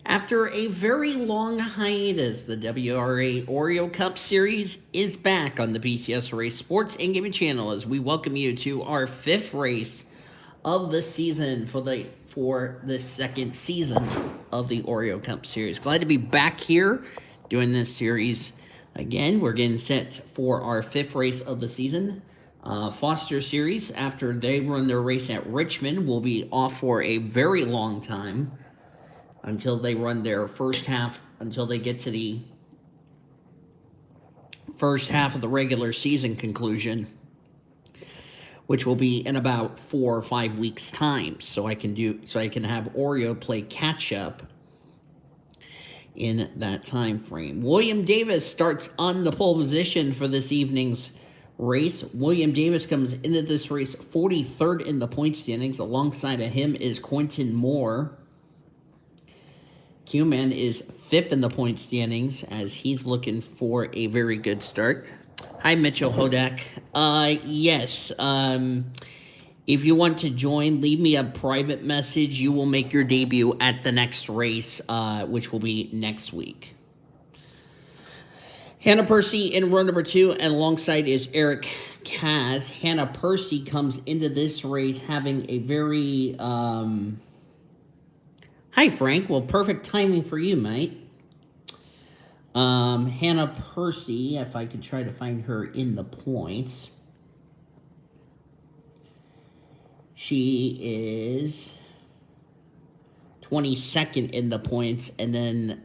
After a very long hiatus, the WRA Oreo Cup Series is back on the PCS Race Sports and Gaming channel as we welcome you to our fifth race of the season for the second season of the Oreo Cup Series. Glad to be back here doing this series again. We're getting set for our fifth race of the season. Foster Series, after they run their race at Richmond, will be off for a very long time until they run their first half, until they get to the first half of the regular season conclusion, which will be in about 4 or 5 weeks' time. So I can have Oreo play catch up in that time frame. William Davis starts on the pole position for this evening's race. William Davis comes into this race 43rd in the point standings. Alongside of him is Quentin Moore. Q-Man is 5th in the point standings as he's looking for a very good start. Hi, Mitchell Hodak. Yes, if you want to join, leave me a private message. You will make your debut at the next race, which will be next week. Hannah Percy in row number 2, and alongside is Eric Kaz. Hannah Percy comes into this race having a very... Hi, Frank. Well, perfect timing for you, mate. Hannah Percy, if I could try to find her in the points. She is 22nd in the points, and then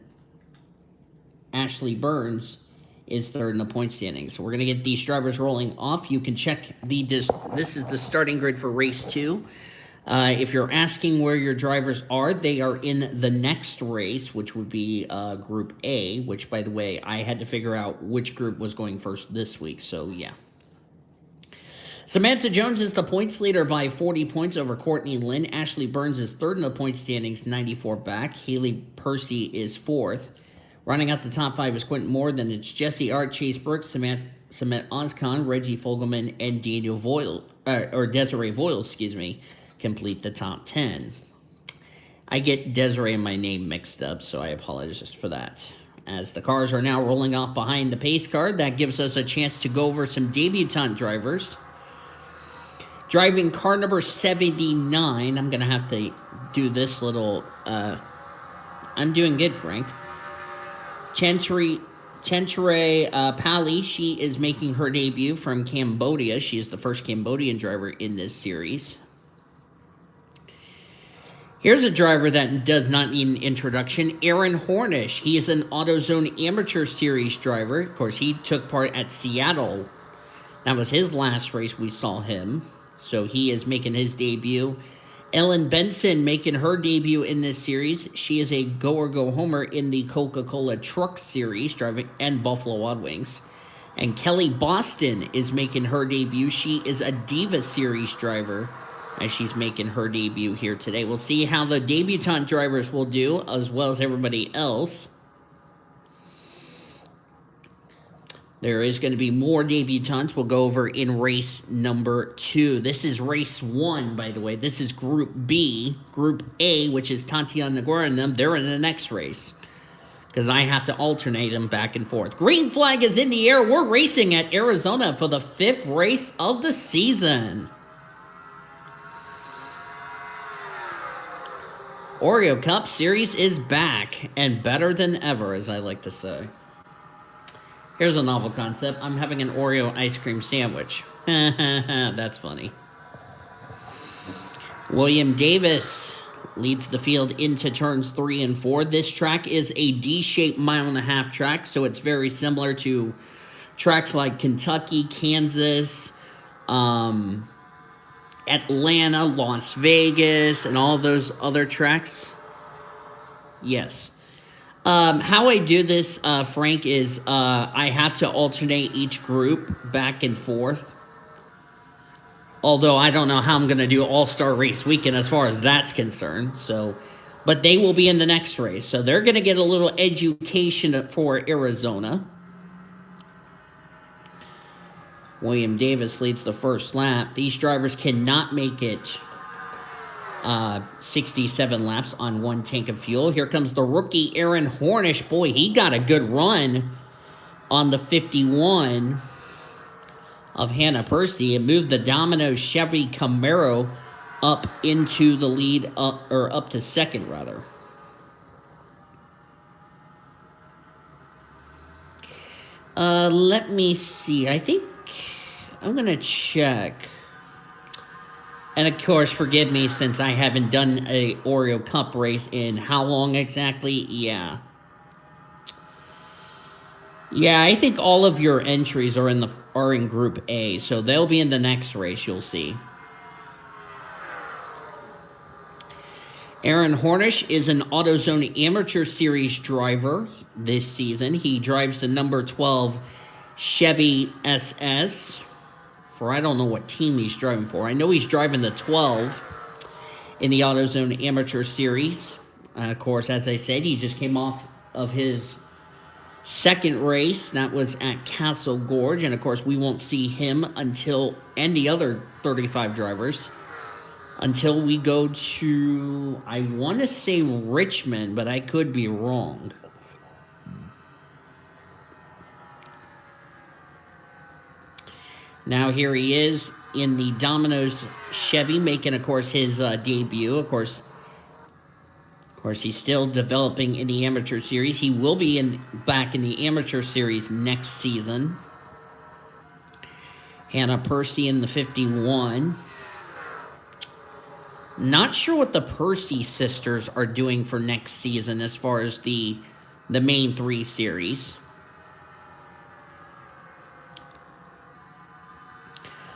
Ashley Burns is 3rd in the point standings. So we're going to get these drivers rolling off. You can check this is the starting grid for race 2. If you're asking where your drivers are, they are in the next race, which would be Group A, which, by the way, I had to figure out which group was going first this week, so yeah. Samantha Jones is the points leader by 40 points over Courtney Lynn. Ashley Burns is 3rd in the point standings, 94 back. Haley Percy is 4th. Running out the top 5 is Quentin Moore. Then it's Jesse Art, Chase Brooks, Samantha Ozcon, Reggie Fogelman, and Daniel Voyle, or Desiree Voyle, excuse me, complete the top 10. I get Desiree and my name mixed up, so I apologize for that. As the cars are now rolling off behind the pace car, that gives us a chance to go over some debutante drivers. Driving car number 79, I'm going to have to do this little... I'm doing good, Frank. Chentre Pali, she is making her debut from Cambodia. She is the first Cambodian driver in this series. Here's a driver that does not need an introduction, Aaron Hornish. He is an AutoZone Amateur Series driver. Of course, he took part at Seattle. That was his last race we saw him. So he is making his debut. Ellen Benson making her debut in this series. She is a go or go homer in the Coca-Cola Truck Series, driving and Buffalo Wild Wings. And Kelly Boston is making her debut. She is a Diva Series driver, as she's making her debut here today. We'll see how the debutante drivers will do, as well as everybody else. There is going to be more debutantes we'll go over in race number 2. This is race 1, by the way. This is Group B. Group A, which is Tatiana Naguera and them, they're in the next race, because I have to alternate them back and forth. Green flag is in the air. We're racing at Arizona for the 5th race of the season. Oreo Cup Series is back, and better than ever, as I like to say. Here's a novel concept. I'm having an Oreo ice cream sandwich. That's funny. William Davis leads the field into turns 3 and 4. This track is a D-shaped 1.5-mile track, so it's very similar to tracks like Kentucky, Kansas, Atlanta, Las Vegas, and all those other tracks. Yes. How I do this, Frank, is I have to alternate each group back and forth. Although I don't know how I'm going to do All-Star Race Weekend as far as that's concerned. But they will be in the next race. So they're going to get a little education for Arizona. William Davis leads the first lap. These drivers cannot make it 67 laps on 1 tank of fuel. Here comes the rookie Aaron Hornish. Boy, he got a good run on the 51 of Hannah Percy. It moved the Domino Chevy Camaro up into the lead, up to second, rather. Let me see. I think I'm going to check. And of course, forgive me since I haven't done a Oreo Cup race in how long exactly? Yeah. Yeah, I think all of your entries are in Group A, so they'll be in the next race, you'll see. Aaron Hornish is an AutoZone Amateur Series driver this season. He drives the number 12 Chevy SS for I don't know what team he's driving for. I know he's driving the 12 in the AutoZone Amateur Series. Of course, as I said, he just came off of his second race. That was at Castle Gorge. And, of course, we won't see him until, and the other 35 drivers, until we go to, I want to say Richmond, but I could be wrong. Now here he is in the Domino's Chevy, making, of course, his debut. Of course, he's still developing in the Amateur Series. He will be back in the Amateur Series next season. Hannah Percy in the 51. Not sure what the Percy sisters are doing for next season as far as the main 3 series.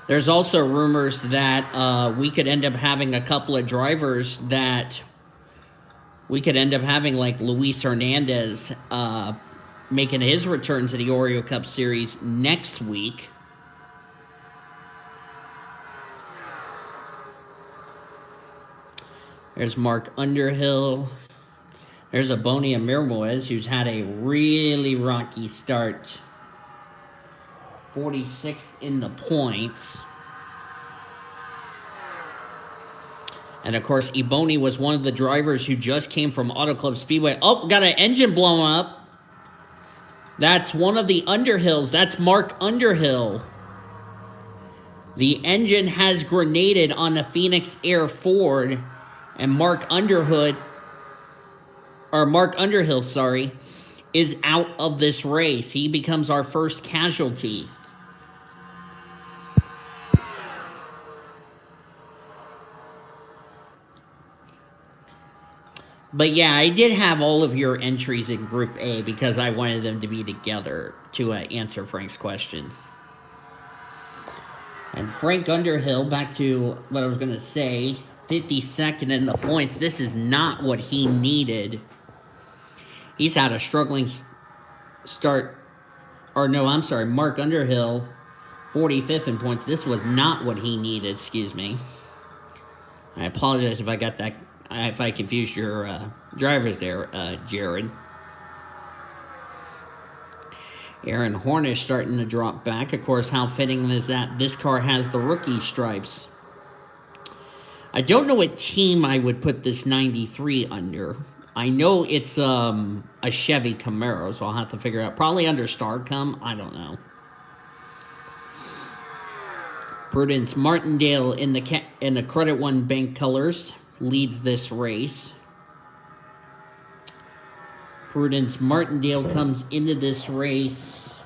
There's also rumors that we could end up having a couple of drivers that we could end up having, like Luis Hernandez making his return to the Oreo Cup Series next week. There's Mark Underhill. There's Abonia Mirmoez, who's had a really rocky start. 46th in the points. And, of course, Ebony was one of the drivers who just came from Auto Club Speedway. Oh, got an engine blown up. That's one of the Underhills. That's Mark Underhill. The engine has grenaded on the Phoenix Air Ford. And Mark Underhill, is out of this race. He becomes our first casualty. But yeah, I did have all of your entries in Group A because I wanted them to be together to answer Frank's question. And Frank Underhill, back to what I was going to say, 52nd in the points. This is not what he needed. He's had a struggling start. Or no, I'm sorry, Mark Underhill, 45th in points. This was not what he needed, excuse me. I apologize if I got that, if I confused your drivers there, Jared. Aaron Hornish starting to drop back. Of course, how fitting is that? This car has the rookie stripes. I don't know what team I would put this 93 under. I know it's a Chevy Camaro, so I'll have to figure out. Probably under Starcom. I don't know. Prudence Martindale in the Credit One Bank colors leads this race. Prudence Martindale comes into this race.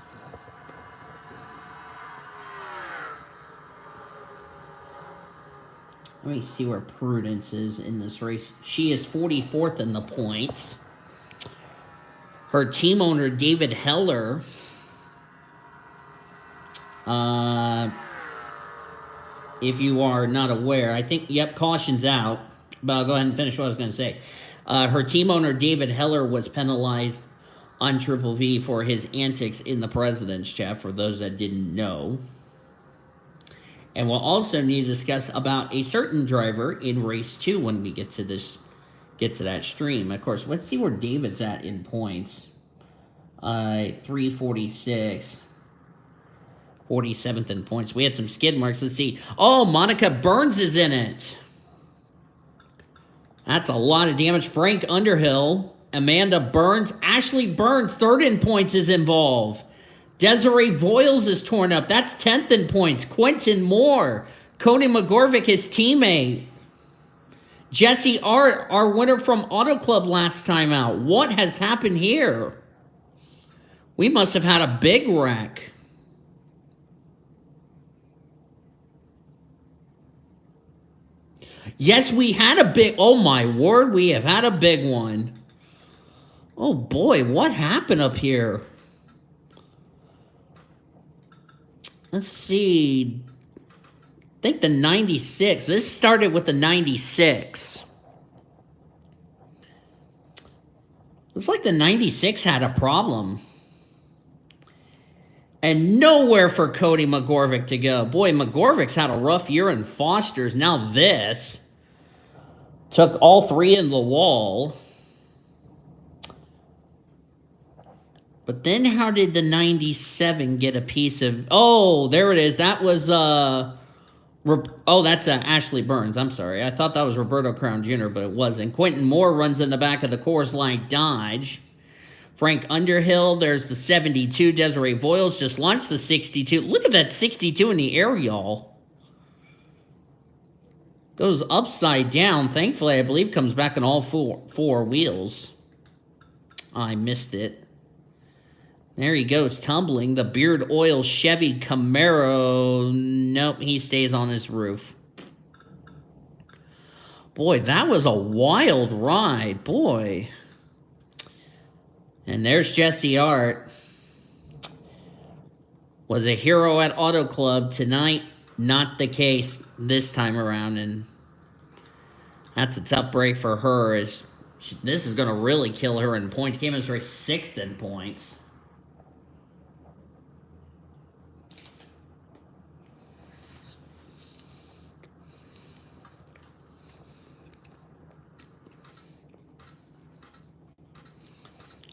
Let me see where Prudence is in this race. She is 44th in the points. Her team owner, David Heller, if you are not aware, I think, yep, caution's out. But I'll go ahead and finish what I was going to say. Her team owner, David Heller, was penalized on Triple V for his antics in the President's Chat, for those that didn't know. And we'll also need to discuss about a certain driver in race 2 when we get to that stream. Of course, let's see where David's at in points. 346. 47th in points. We had some skid marks. Let's see. Oh, Monica Burns is in it. That's a lot of damage. Frank Underhill, Amanda Burns, Ashley Burns, third in points is involved. Desiree Voiles is torn up. That's 10th in points. Quentin Moore, Cody McGorvick, his teammate. Jesse Art, our winner from Auto Club last time out. What has happened here? We must have had a big wreck. Yes, we had a big... Oh, my word. We have had a big one. Oh, boy. What happened up here? Let's see. I think the 96. This started with the 96. Looks like the 96 had a problem. And nowhere for Cody McGorvick to go. Boy, McGorvick's had a rough year in Foster's. Now this. Took all three in the wall. But then how did the 97 get a piece of... Oh, there it is. That was... Oh, that's Ashley Burns. I'm sorry. I thought that was Roberto Crown Jr., but it wasn't. Quentin Moore runs in the back of the Coors Light Dodge. Frank Underhill, there's the 72. Desiree Voiles just launched the 62. Look at that 62 in the air, y'all. Goes upside down. Thankfully, I believe comes back on all four wheels. I missed it. There he goes, tumbling. The Beard Oil Chevy Camaro. Nope, he stays on his roof. Boy, that was a wild ride. Boy. And there's Jesse Art. Was a hero at Auto Club tonight. Not the case this time around. And that's a tough break for her. This is going to really kill her in points. Came as race 6th in points.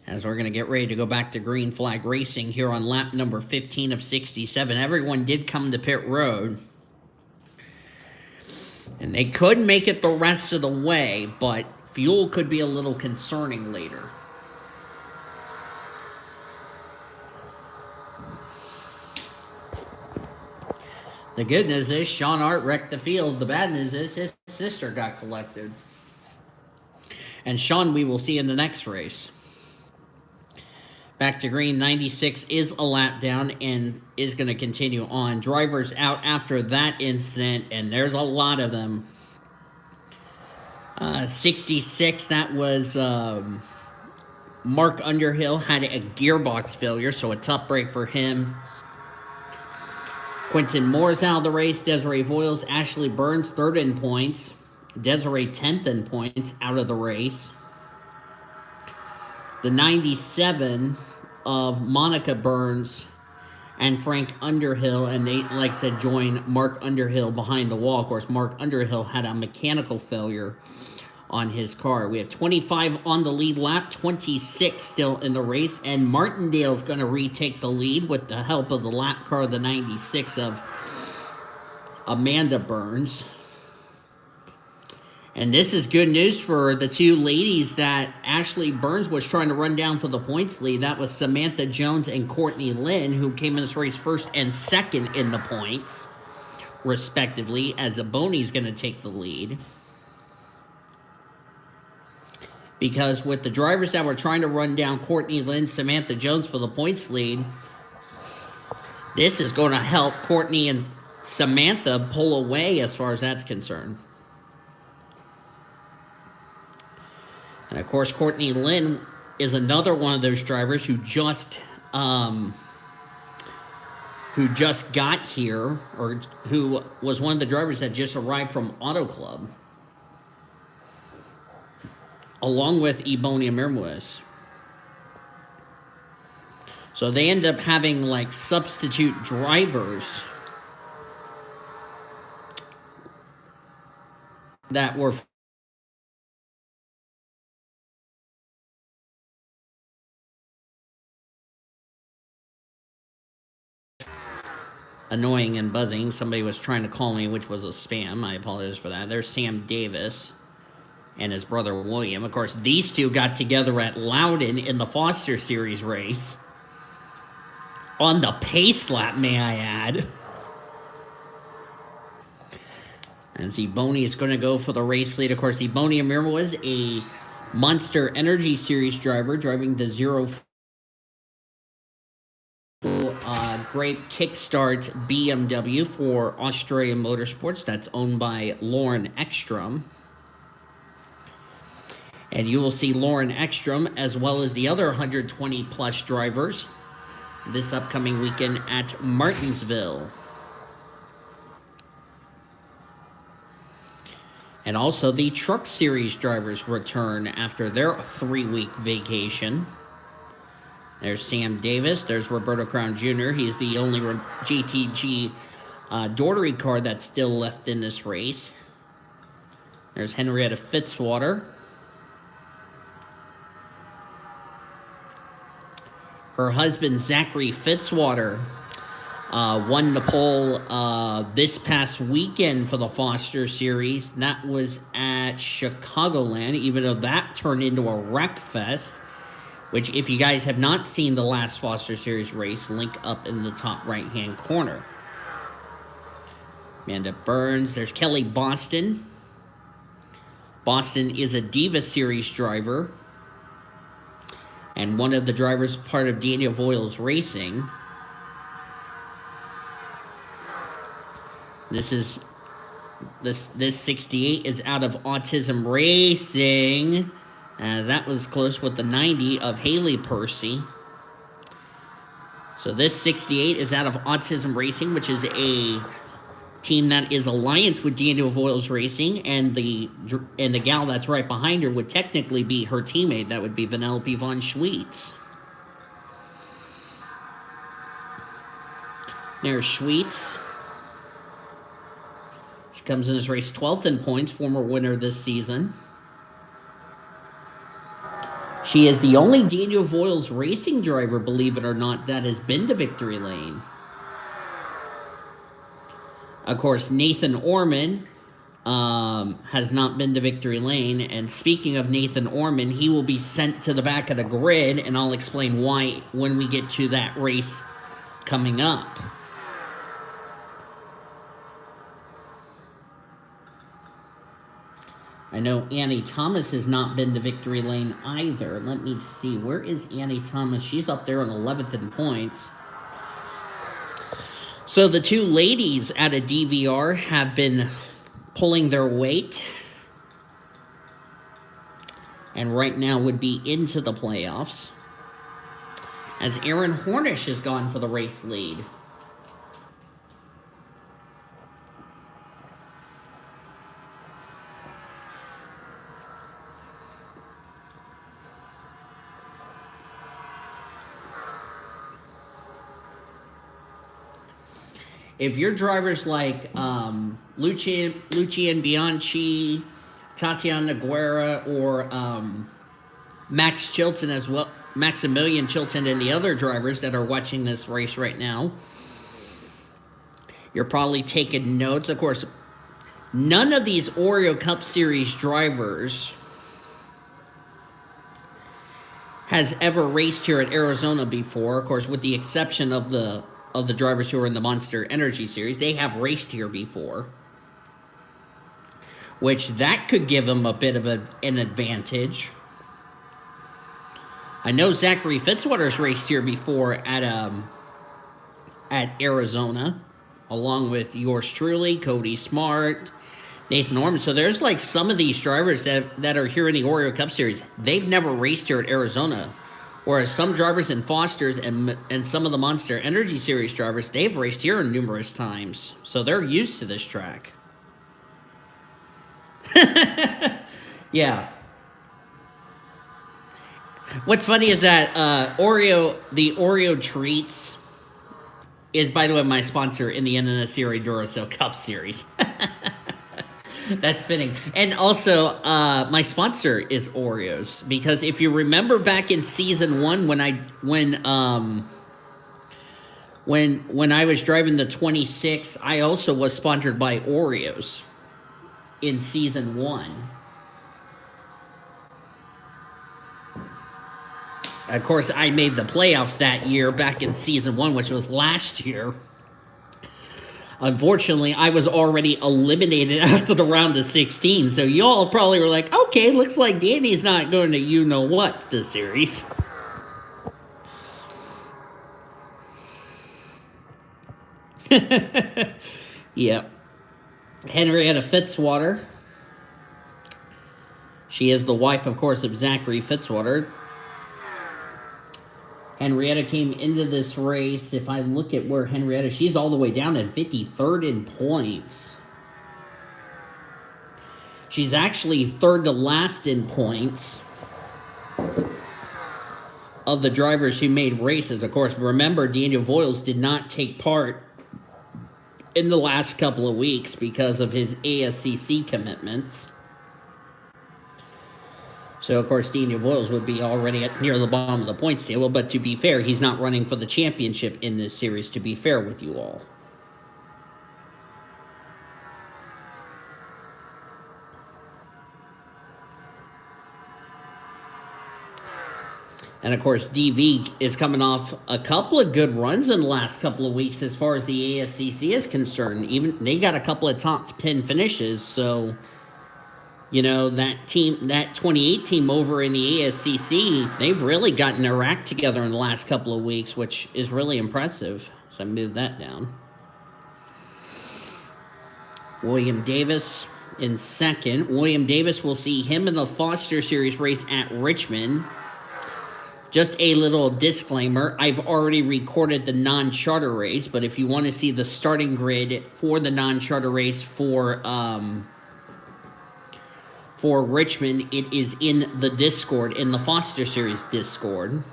As we're going to get ready to go back to green flag racing here on lap number 15 of 67. Everyone did come to pit road. And they could make it the rest of the way, but fuel could be a little concerning later. The good news is Sean Art wrecked the field. The bad news is his sister got collected. And Sean we will see in the next race. Back to green, 96 is a lap down and is going to continue on. Drivers out after that incident, and there's a lot of them. 66, that was Mark Underhill, had a gearbox failure, so a tough break for him. Quentin Moore's out of the race. Desiree Voiles, Ashley Burns, 3rd in points. Desiree 10th in points, out of the race. The 97 of Monica Burns and Frank Underhill, and they, like I said, join Mark Underhill behind the wall. Of course, Mark Underhill had a mechanical failure on his car. We have 25 on the lead lap, 26 still in the race, and Martindale's going to retake the lead with the help of the lap car, the 96 of Amanda Burns. And this is good news for the two ladies that Ashley Burns was trying to run down for the points lead. That was Samantha Jones and Courtney Lynn, who came in this race 1st and 2nd in the points, respectively, as Aboni's going to take the lead. Because with the drivers that were trying to run down Courtney Lynn, Samantha Jones for the points lead, this is going to help Courtney and Samantha pull away as far as that's concerned. And, of course, Courtney Lynn is another one of those drivers who just got here, or who was one of the drivers that just arrived from Auto Club, along with Ebonia Mirmuez. So they end up having, like, substitute drivers that were annoying and buzzing. Somebody was trying to call me, which was a spam. I apologize for that. There's Sam Davis. and his brother William. Of course, these two got together at Loudon in the Foster Series race. On the pace lap, may I add. As Ebony is going to go for the race lead. Of course, Ebony Amir was a Monster Energy Series driver, driving the 0 Grape Kickstart BMW for Australian Motorsports. That's owned by Lauren Ekstrom. And you will see Lauren Ekstrom as well as the other 120 plus drivers this upcoming weekend at Martinsville. And also the Truck Series drivers return after their 3-week vacation. There's Sam Davis. There's Roberto Crown Jr. He's the only GTG Daughtery car that's still left in this race. There's Henrietta Fitzwater. Her husband, Zachary Fitzwater, won the pole this past weekend for the Foster Series. That was at Chicagoland, even though that turned into a wreck fest. Which, if you guys have not seen the last Foster Series race, link up in the top right-hand corner. Amanda Burns. There's Kelly Boston. Boston is a Diva Series driver. And one of the drivers part of Daniel Voiles Racing. This 68 is out of Autism Racing, as that was close with the 90 of Haley Percy. So this 68 is out of Autism Racing, which is a team that is alliance with Daniel Voiles Racing, and the gal that's right behind her would technically be her teammate. That would be Vanellope von Schweetz. There's Schweetz. She comes in this race 12th in points, former winner this season. She is the only Daniel Voiles Racing driver, believe it or not, that has been to victory lane. Of course, Nathan Orman has not been to victory lane. And speaking of Nathan Orman, he will be sent to the back of the grid, and I'll explain why when we get to that race coming up. I know Annie Thomas has not been to victory lane either. Let me see. Where is Annie Thomas? She's up there on 11th in points. So the two ladies at a DVR have been pulling their weight. And right now would be into the playoffs. As Aaron Hornish has gone for the race lead. If your drivers like Lucian Bianchi, Tatiana Guerra, or Max Chilton as well, Maximilian Chilton and the other drivers that are watching this race right now, you're probably taking notes. Of course, none of these Oreo Cup Series drivers has ever raced here at Arizona before. Of course, with the exception of the drivers who are in the Monster Energy Series. They have raced here before, which that could give them a bit of an advantage. I know Zachary Fitzwater's raced here before at Arizona, along with yours truly, Cody Smart, Nathan Orman. So there's like some of these drivers that are here in the Oreo Cup Series. They've never raced here at Arizona. Whereas some drivers in Foster's and some of the Monster Energy Series drivers, they've raced here numerous times. So they're used to this track. Yeah. What's funny is that the Oreo Treats is, by the way, my sponsor in the NNSCRA Duracell Cup Series. That's fitting. And also, my sponsor is Oreos, because if you remember back in season 1 when I was driving the 26, I also was sponsored by Oreos in season 1. Of course, I made the playoffs that year back in season 1, which was last year. Unfortunately, I was already eliminated after the round of 16, so y'all probably were like, okay, looks like Danny's not going to you-know-what this series. Yep. Henrietta Fitzwater. She is the wife, of course, of Zachary Fitzwater. Henrietta came into this race. If I look at where Henrietta, she's all the way down at 53rd in points. She's actually third to last in points of the drivers who made races. Of course, remember, Daniel Voiles did not take part in the last couple of weeks because of his ASCC commitments. So, of course, Daniel Voiles would be already near the bottom of the points table. But to be fair, he's not running for the championship in this series, to be fair with you all. And, of course, DV is coming off a couple of good runs in the last couple of weeks as far as the ASCC is concerned. Even they got a couple of top 10 finishes, so... You know, that team, that 28 team over in the ASCC, they've really gotten their act together in the last couple of weeks, which is really impressive. So I moved that down. William Davis in second. William Davis, will see him in the Foster Series race at Richmond. Just a little disclaimer, I've already recorded the non-charter race, but if you want to see the starting grid for the non-charter race for Richmond, it is in the Discord, in the Foster Series Discord.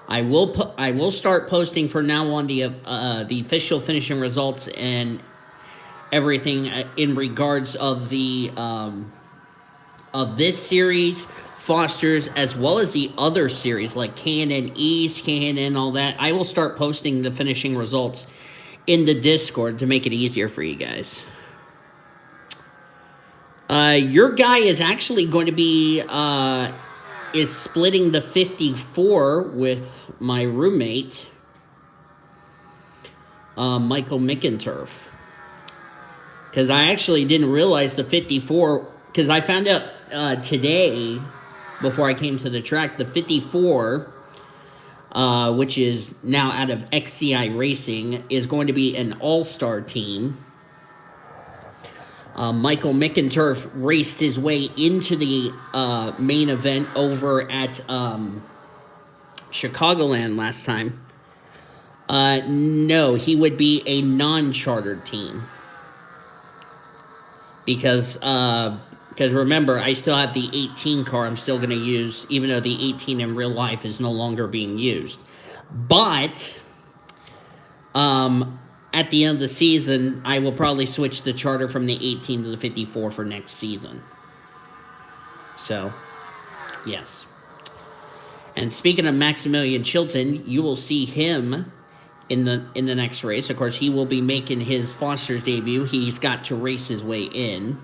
I will start posting from now on the official finishing results and everything in regards of the of this series, Foster's, as well as the other series like K&N East, K&N, all that. I will start posting the finishing results in the Discord to make it easier for you guys. Your guy is actually going to be, is splitting the 54 with my roommate, Michael McInturf. Because I actually didn't realize the 54, because I found out today, before I came to the track, the 54, which is now out of XCI Racing, is going to be an all-star team. Michael McInturf raced his way into the main event over at Chicagoland last time. No, he would be a non-chartered team. Because remember, I still have the 18 car I'm still going to use, even though the 18 in real life is no longer being used. But... at the end of the season, I will probably switch the charter from the 18 to the 54 for next season. So, yes. And speaking of Maximilian Chilton, you will see him in the next race. Of course, he will be making his Foster's debut. He's got to race his way in.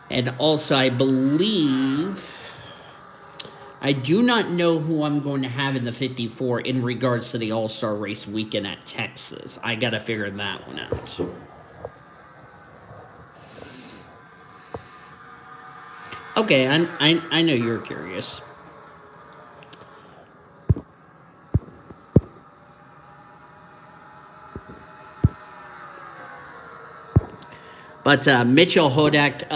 And also, I believe... I do not know who I'm going to have in the 54 in regards to the All-Star Race weekend at Texas. I got to figure that one out. Okay, I know you're curious. But Mitchell Hodak...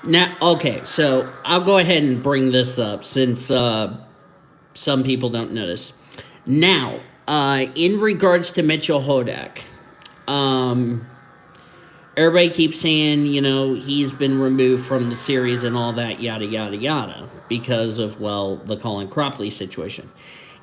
Now, okay, so I'll go ahead and bring this up since some people don't notice. Now, in regards to Mitchell Hodak, everybody keeps saying, you know, he's been removed from the series and all that, yada, yada, yada, because of, well, the Colin Cropley situation.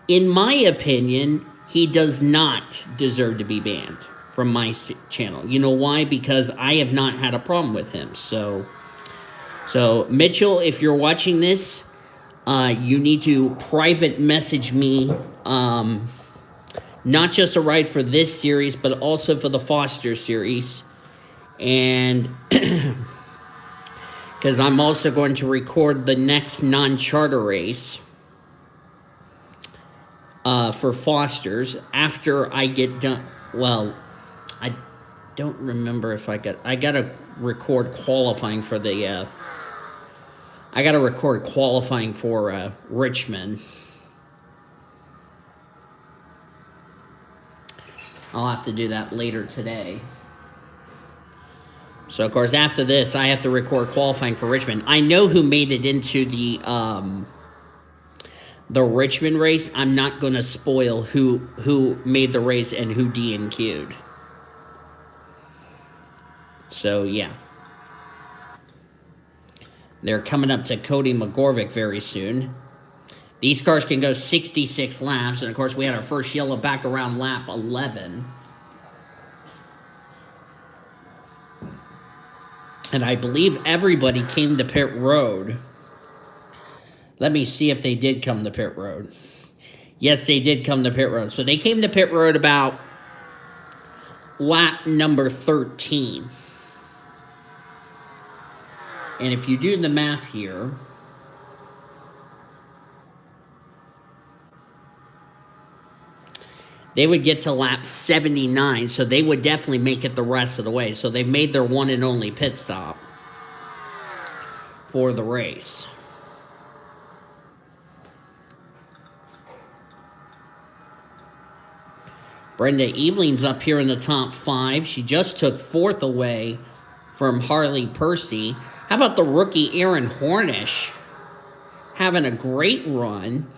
In my opinion, he does not deserve to be banned from my channel. You know why? Because I have not had a problem with him, So, Mitchell, if you're watching this, you need to private message me, not just a ride for this series, but also for the Foster series. And because I'm also going to record the next non-charter race for Foster's after I get done. Well, I don't remember if I gotta record qualifying for the I gotta record qualifying for Richmond. I'll have to do that later today. So, of course, after this, I have to record qualifying for Richmond. I know who made it into the Richmond race. I'm not going to spoil who made the race and who DNQ'd. So, yeah. They're coming up to Cody McGorvick very soon. These cars can go 66 laps. And, of course, we had our first yellow back around lap 11. And I believe everybody came to pit road. Let me see if they did come to pit road. Yes, they did come to pit road. So they came to pit road about lap number 13. And if you do the math here, they would get to lap 79, so they would definitely make it the rest of the way. So they've made their one and only pit stop for the race. Brenda Eveling's up here in the top 5. She just took 4th away from Harley Percy. How about the rookie Aaron Hornish having a great run?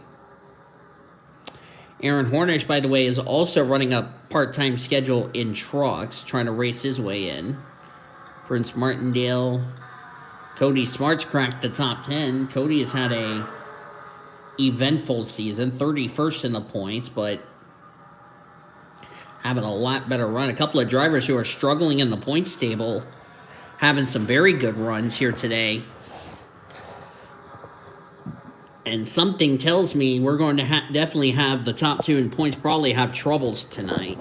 Aaron Hornish, by the way, is also running a part-time schedule in trucks, trying to race his way in. Prince Martindale. Cody Smart's cracked the top 10. Cody has had a eventful season, 31st in the points, but having a lot better run. A couple of drivers who are struggling in the points table having some very good runs here today. And something tells me we're going to definitely have the top 2 in points probably have troubles tonight.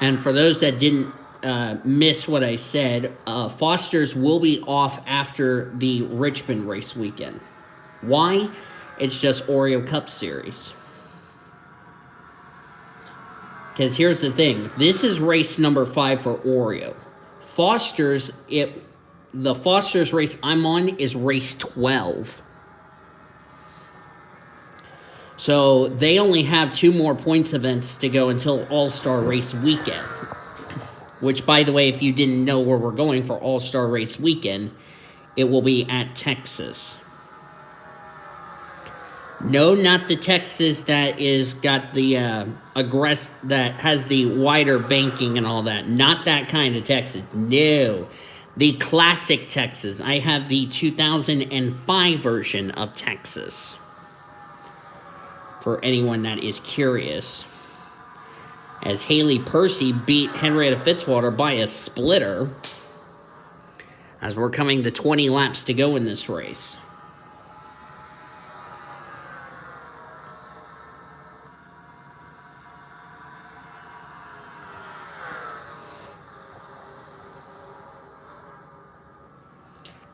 And for those that didn't miss what I said, Foster's will be off after the Richmond race weekend. Why? It's just Oreo Cup Series. Because here's the thing. This is race number 5 for Oreo. The Foster's race I'm on is race 12. So they only have 2 more points events to go until All-Star Race Weekend. Which, by the way, if you didn't know where we're going for All-Star Race Weekend, it will be at Texas. No, not the Texas that is got the that has the wider banking and all that. Not that kind of Texas. No. The classic Texas. I have the 2005 version of Texas. For anyone that is curious. As Haley Percy beat Henrietta Fitzwater by a splitter. As we're coming to 20 laps to go in this race.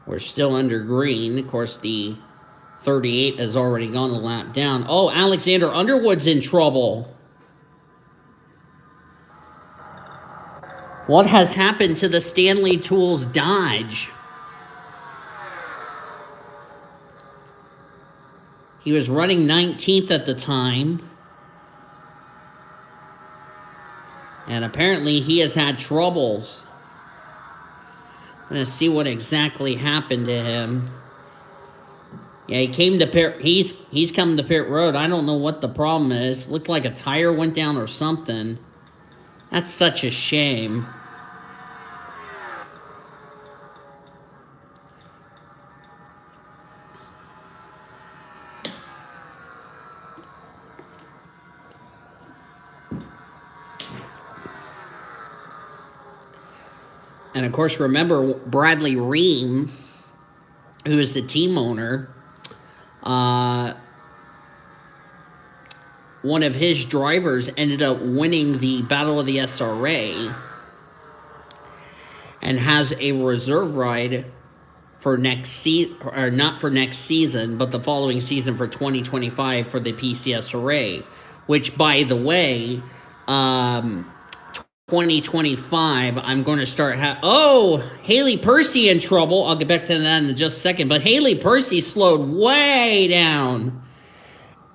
We're still under green. Of course, the 38 has already gone a lap down. Oh, Alexander Underwood's in trouble. What has happened to the Stanley Tools Dodge? He was running 19th at the time. And apparently he has had troubles. I'm going to see what exactly happened to him. Yeah, he came to pit. He's come to pit road. I don't know what the problem is. Looked like a tire went down or something. That's such a shame. And, of course, remember Bradley Ream, who is the team owner, one of his drivers ended up winning the Battle of the SRA and has a reserve ride for next season, or not for next season, but the following season for 2025 for the PCSRA, which, by the way, 2025, I'm going to start. Haley Percy in trouble. I'll get back to that in just a second. But Haley Percy slowed way down,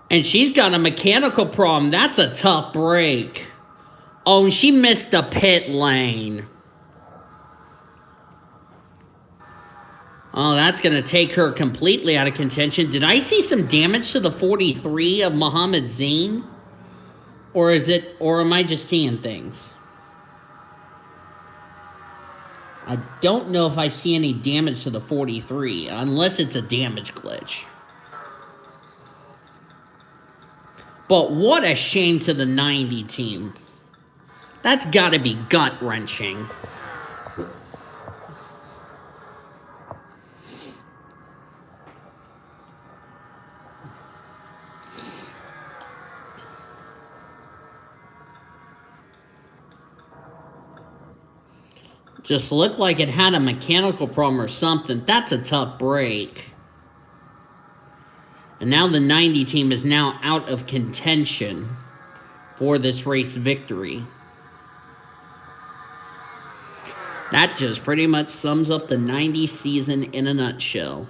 and she's got a mechanical problem. That's a tough break. Oh, and she missed the pit lane. Oh, that's going to take her completely out of contention. Did I see some damage to the 43 of Mohammed Zain? Or am I just seeing things? I don't know if I see any damage to the 43, unless it's a damage glitch. But what a shame to the 90 team. That's got to be gut-wrenching. Just looked like it had a mechanical problem or something. That's a tough break. And now the 90 team is now out of contention for this race victory. That just pretty much sums up the 90 season in a nutshell.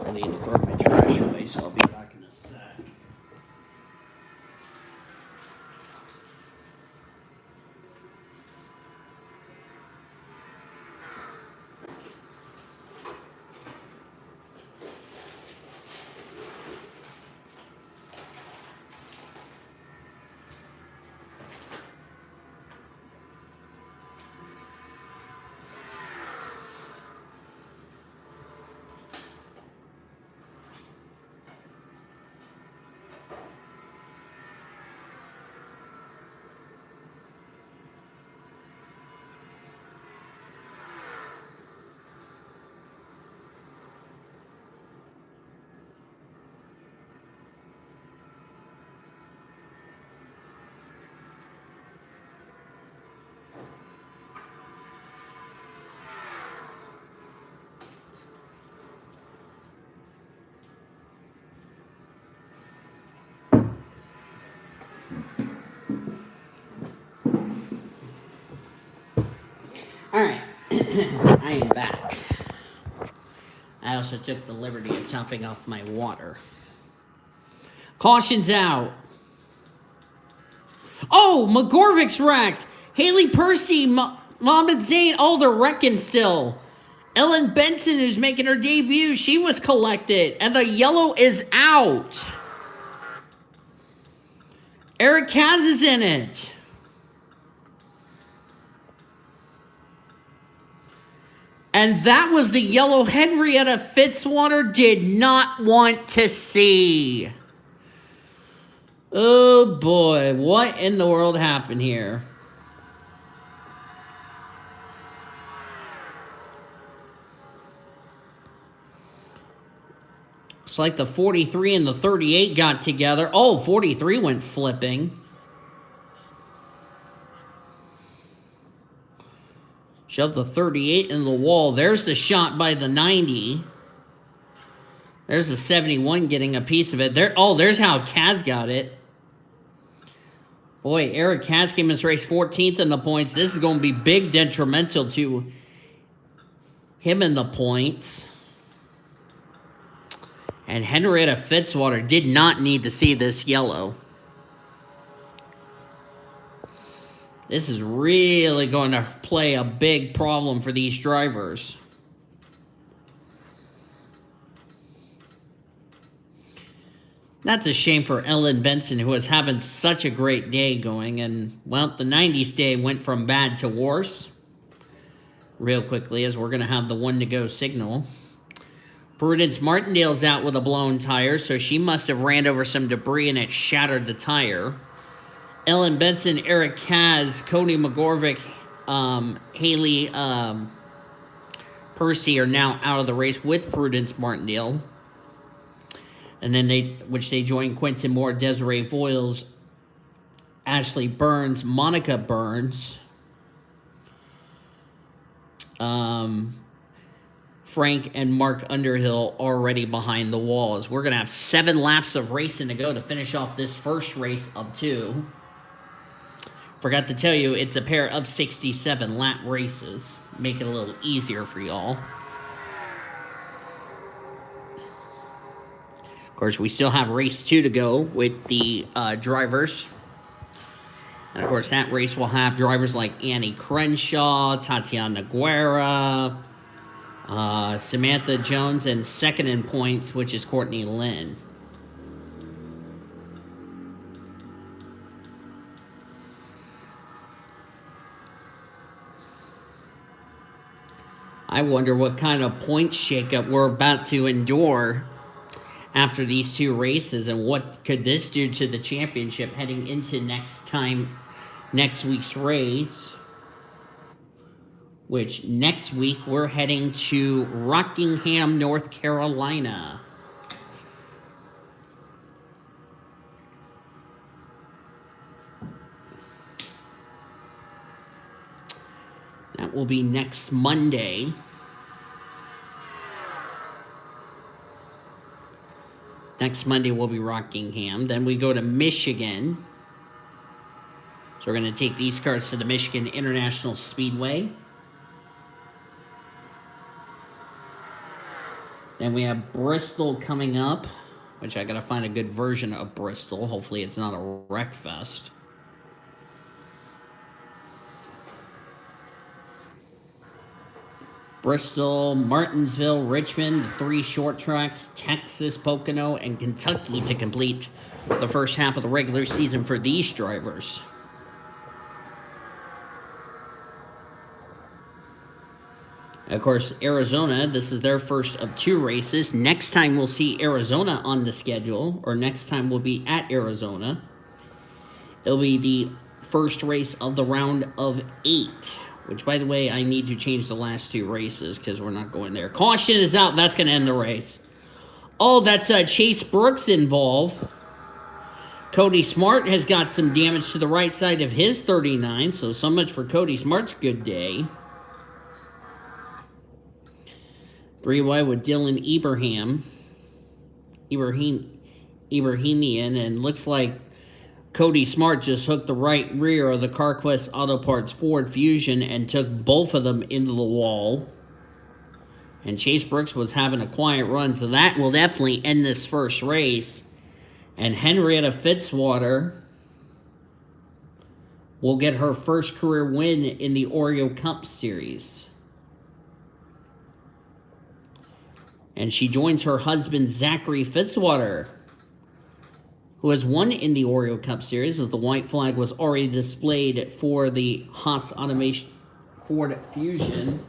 I need to throw my trash away, so I'll be back in a sec. Alright, I am back. I also took the liberty of topping off my water. Caution's out. Oh, McGorvick's wrecked. Haley Percy, Mohammed Zain, oh, they're wrecking still. Ellen Benson, who's making her debut, she was collected. And the yellow is out. Eric Kaz is in it. And that was the yellow Henrietta Fitzwater did not want to see. Oh boy, what in the world happened here? It's like the 43 and the 38 got together. Oh, 43 went flipping. Shoved the 38 in the wall. There's the shot by the 90. There's the 71 getting a piece of it. There's how Kaz got it. Boy, Eric Kaz came in this race 14th in the points. This is going to be big detrimental to him in the points. And Henrietta Fitzwater did not need to see this yellow. This is really going to play a big problem for these drivers. That's a shame for Ellen Benson, who was having such a great day going. And, well, the 90s day went from bad to worse real quickly, as we're going to have the 1 to go signal. Prudence Martindale's out with a blown tire, so she must have ran over some debris and it shattered the tire. Ellen Benson, Eric Kaz, Cody McGorvick, Haley Percy are now out of the race with Prudence Martindale. And then they join Quentin Moore, Desiree Voiles, Ashley Burns, Monica Burns, Frank and Mark Underhill already behind the walls. We're going to have 7 laps of racing to go to finish off this first race of 2. Forgot to tell you, it's a pair of 67 lap races. Make it a little easier for y'all. Of course, we still have race 2 to go with the drivers. And of course, that race will have drivers like Annie Crenshaw, Tatiana Guerra, Samantha Jones, and second in points, which is Courtney Lynn. I wonder what kind of point shakeup we're about to endure after these 2 races, and what could this do to the championship heading into next week's race, which next week we're heading to Rockingham, North Carolina. That will be next Monday. Next Monday will be Rockingham. Then we go to Michigan. So we're going to take these cars to the Michigan International Speedway. Then we have Bristol coming up, which I got to find a good version of Bristol. Hopefully it's not a wreck fest. Bristol, Martinsville, Richmond, the 3 short tracks, Texas, Pocono, and Kentucky to complete the first half of the regular season for these drivers. Of course, Arizona, this is their first of 2 races. Next time we'll see Arizona on the schedule, or next time we'll be at Arizona. It'll be the first race of the round of 8. Which, by the way, I need to change the last 2 races because we're not going there. Caution is out. That's going to end the race. Oh, that's Chase Brooks involved. Cody Smart has got some damage to the right side of his 39. So much for Cody Smart's good day. 3 wide with Dylan Ibrahimian. And looks like Cody Smart just hooked the right rear of the CarQuest Auto Parts Ford Fusion and took both of them into the wall. And Chase Brooks was having a quiet run, so that will definitely end this first race. And Henrietta Fitzwater will get her first career win in the Oreo Cup Series. And she joins her husband, Zachary Fitzwater, who has won in the Oreo Cup Series, as the white flag was already displayed for the Haas Automation Ford Fusion.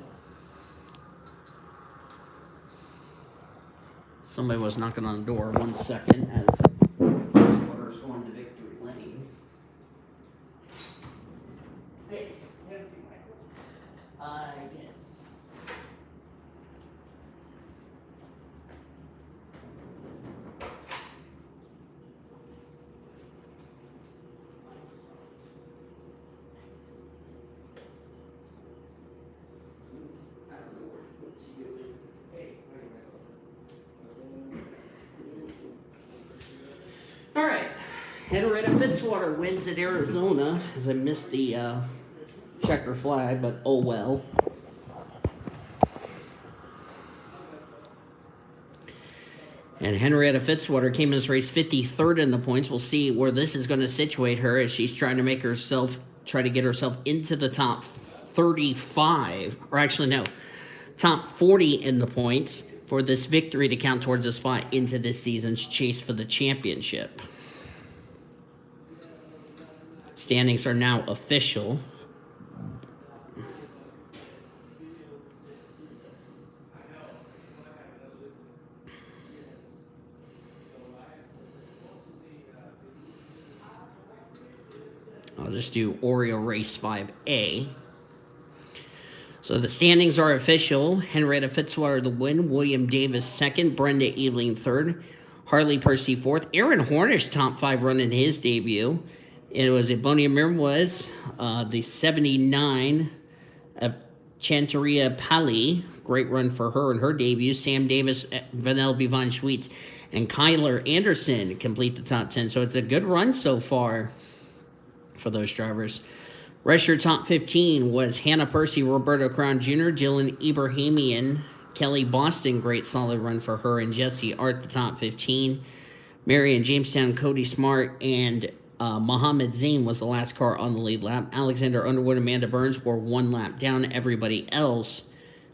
Somebody was knocking on the door. 1 second, as Fitzwater's going to victory lane. Yes. Yes. All right, Henrietta Fitzwater wins at Arizona, as I missed the checker flag, but oh well. And Henrietta Fitzwater came in this race 53rd in the points. We'll see where this is going to situate her as she's trying to get herself into the top 35, or actually no, top 40 in the points. for this victory to count towards a spot into this season's chase for the championship. Standings are now official. I'll just do Oreo Race 5A. So the standings are official. Henrietta Fitzwater the win, William Davis second, Brenda Eveling third, Harley Percy fourth, Aaron Hornish top 5 run in his debut. It was Ebonia Mir was the 79 of Chanteria Pali. Great run for her in her debut. Sam Davis, Vanellope Von Schweetz, and Kyler Anderson complete the top 10. So it's a good run so far for those drivers. Rest your top 15 was Hannah Percy, Roberto Crown Jr., Dylan Ibrahimian, Kelly Boston, great solid run for her, and Jesse Art, the top 15. Marion Jamestown, Cody Smart, and Muhammad Zain was the last car on the lead lap. Alexander Underwood, Amanda Burns were 1 lap down. Everybody else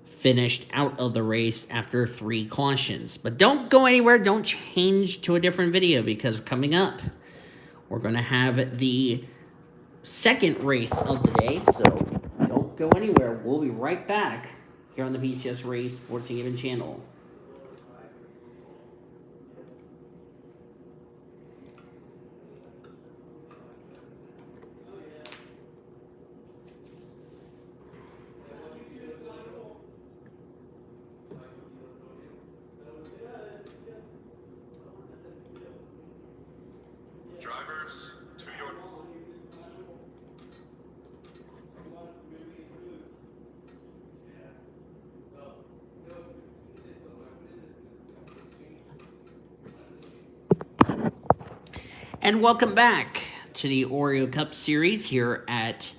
finished out of the race after 3 cautions. But don't go anywhere. Don't change to a different video, because coming up, we're going to have the second race of the day, so don't go anywhere. We'll be right back here on the PCS Race Sports and Gaming channel. And welcome back to the Oreo Cup Series here at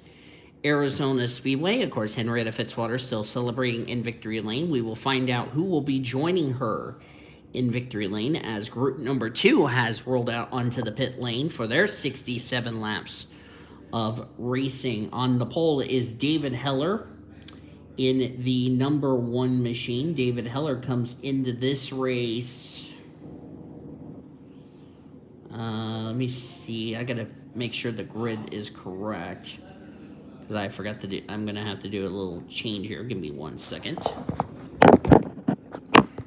Arizona Speedway. Of course, Henrietta Fitzwater still celebrating in Victory Lane. We will find out who will be joining her in Victory Lane as group number 2 has rolled out onto the pit lane for their 67 laps of racing. On the pole is David Heller in the number 1 machine. David Heller comes into this race. Let me see. I gotta make sure the grid is correct, because I forgot to do. I'm gonna have to do a little change here. Give me 1 second.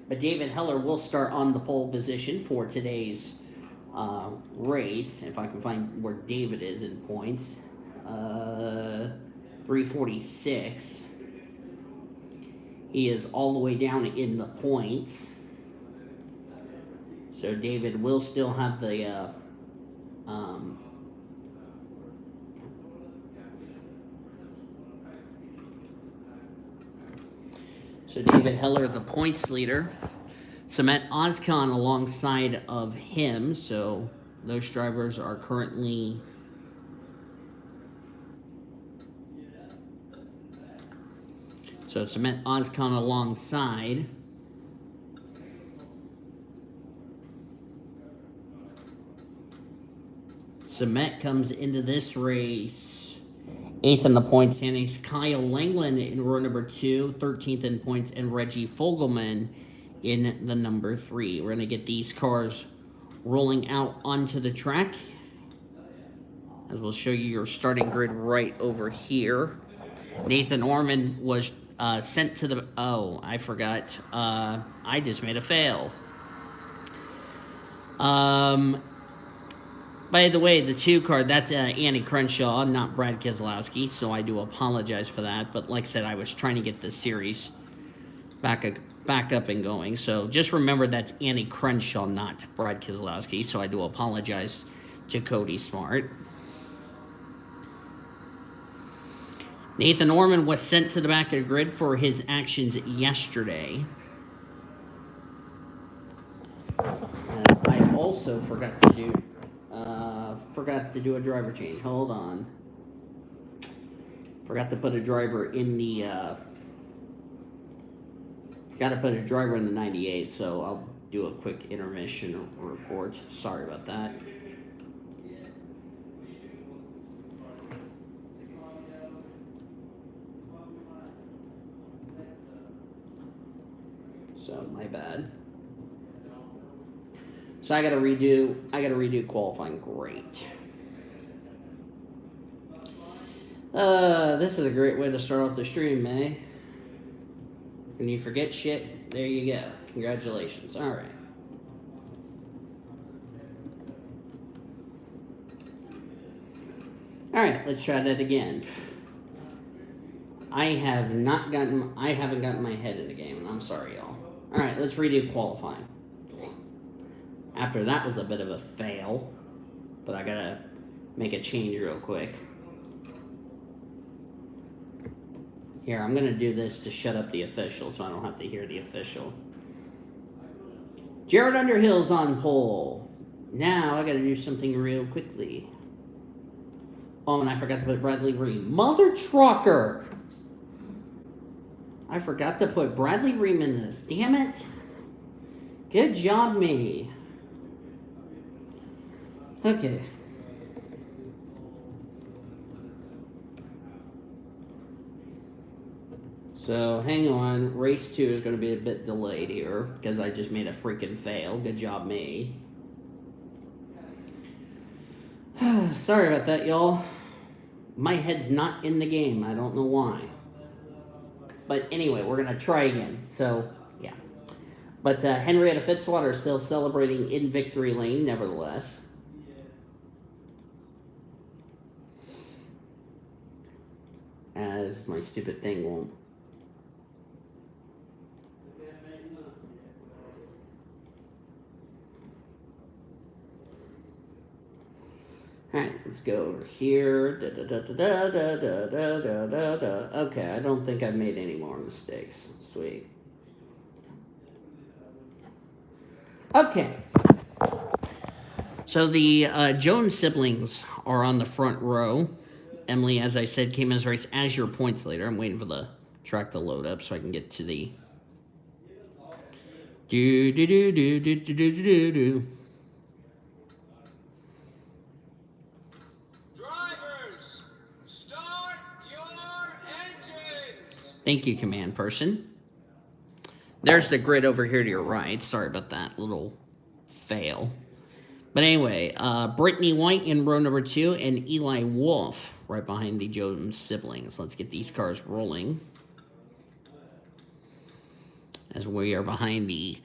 But David Heller will start on the pole position for today's race. If I can find where David is in points, 346. He is all the way down in the points. So David will still have the so David Heller, the points leader. Samet Ozkan alongside of him. So those drivers are currently Samet Ozkan alongside. Samet comes into this race 8th in the points standings. Kyle Langland in row number 2, 13th in points, and Reggie Fogelman in the number 3. We're going to get these cars rolling out onto the track, as we'll show you your starting grid right over here. Nathan Orman was sent to the... Oh, I forgot. I just made a fail. By the way, the 2 card, that's Annie Crenshaw, not Brad Keselowski, so I do apologize for that. But like I said, I was trying to get this series back up and going. So just remember that's Annie Crenshaw, not Brad Keselowski, so I do apologize to Cody Smart. Nathan Orman was sent to the back of the grid for his actions yesterday. As I also forgot to do a driver change. Hold on. Forgot to put a driver in the got to put a driver in the 98, so I'll do a quick intermission report. Sorry about that. So my bad. So I gotta redo qualifying. Great. This is a great way to start off the stream, May. When you forget shit, there you go. Congratulations. All right. All right, let's try that again. I haven't gotten my head in the game, and I'm sorry, y'all. All right, let's redo qualifying. After that was a bit of a fail, but I gotta make a change real quick. Here, I'm gonna do this to shut up the official so I don't have to hear the official. Jared Underhill's on pole. Now I gotta do something real quickly. Oh, and I forgot to put Bradley Ream. Mother trucker! I forgot to put Bradley Ream in this. Damn it. Good job, me. Okay. So, hang on. Race 2 is going to be a bit delayed here because I just made a freaking fail. Good job, me. Sorry about that, y'all. My head's not in the game. I don't know why. But anyway, we're going to try again. So, yeah. But Henrietta Fitzwater is still celebrating in victory lane, nevertheless. As my stupid thing won't. Alright, let's go over here. Okay, I don't think I've made any more mistakes. Sweet. Okay. So the Jones siblings are on the front row. Emily, as I said, came as race as your points leader. I'm waiting for the track to load up so I can get to the... Thank you, command person. There's the grid over here to your right. Sorry about that little fail. But anyway, Brittany White in row number 2 and Eli Wolf right behind the Jones siblings. Let's get these cars rolling. As we are behind the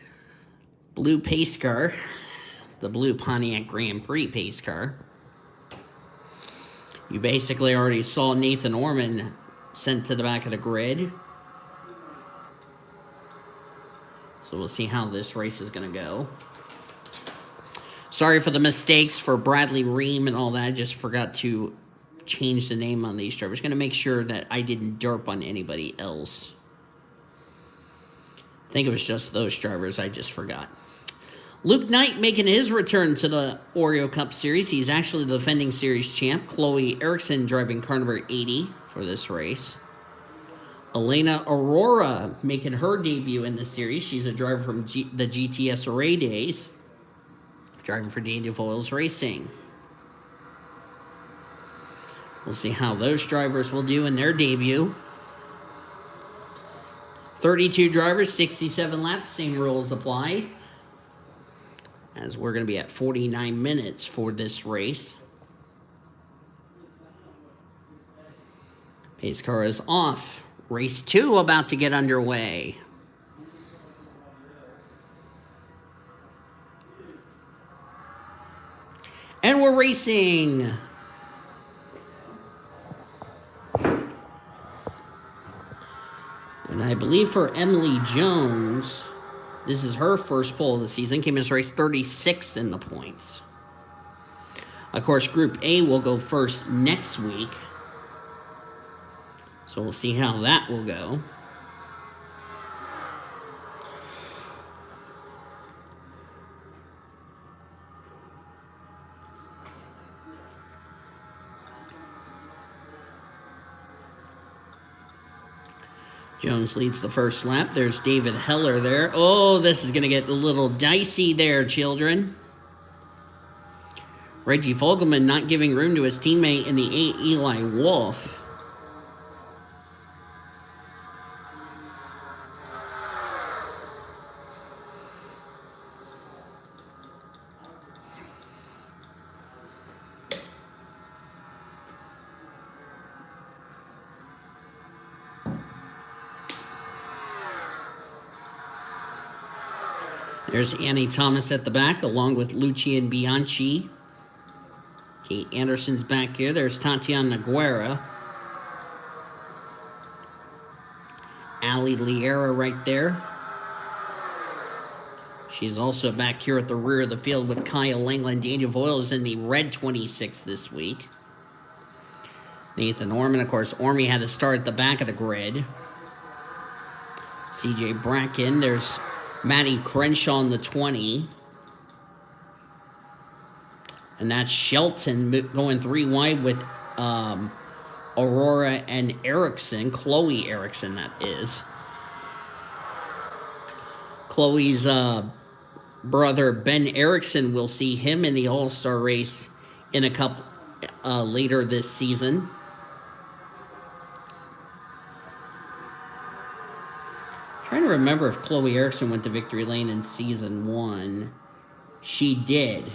blue pace car, the blue Pontiac Grand Prix pace car. You basically already saw Nathan Orman sent to the back of the grid. So we'll see how this race is going to go. Sorry for the mistakes for Bradley Ream and all that. I just forgot to change the name on these drivers. Going to make sure that I didn't derp on anybody else. I think it was just those drivers. I just forgot. Luke Knight making his return to the Oreo Cup Series. He's actually the defending series champ. Chloe Erickson driving car number 80 for this race. Elena Aurora making her debut in the series. She's a driver from the GTSRA days. Driving for Daniel Voiles Racing. We'll see how those drivers will do in their debut. 32 drivers, 67 laps, same rules apply. As we're going to be at 49 minutes for this race. Pace car is off. Race 2 about to get underway. And we're racing. And I believe for Emily Jones, this is her first pole of the season. Came as race 36th in the points. Of course, Group A will go first next week. So we'll see how that will go. Jones leads the first lap. There's David Heller there. Oh, this is going to get a little dicey there, children. Reggie Fogelman not giving room to his teammate in the 8, Eli Wolf. There's Annie Thomas at the back, along with Lucian Bianchi. Kate Anderson's back here. There's Tatiana Guerra. Ali Liera right there. She's also back here at the rear of the field with Kyle Langland. Daniel Voiles in the red 26 this week. Nathan Orman, of course, Ormy had to start at the back of the grid. CJ Bracken. There's Maddie Crenshaw in the 20. And that's Shelton going 3 wide with Aurora and Erickson. Chloe Erickson, that is. Chloe's brother, Ben Erickson, will see him in the All-Star race in a couple later this season. Trying to remember if Chloe Erickson went to Victory Lane in Season 1. She did.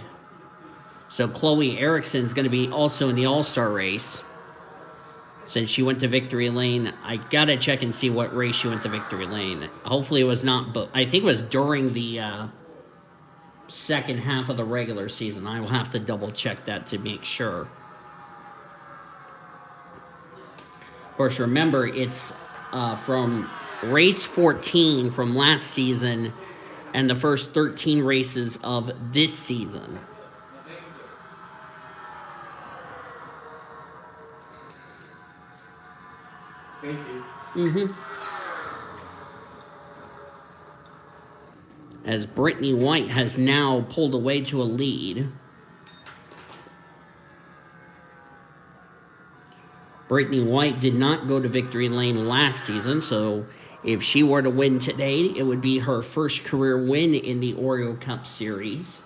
So Chloe Erickson's going to be also in the All-Star race. Since she went to Victory Lane, I got to check and see what race she went to Victory Lane. Hopefully it was not, but I think it was during the second half of the regular season. I will have to double check that to make sure. Of course, remember, it's from race 14 from last season and the first 13 races of this season. Thank you. As Brittany White has now pulled away to a lead. Brittany White did not go to Victory Lane last season, so if she were to win today, it would be her first career win in the Oreo Cup Series.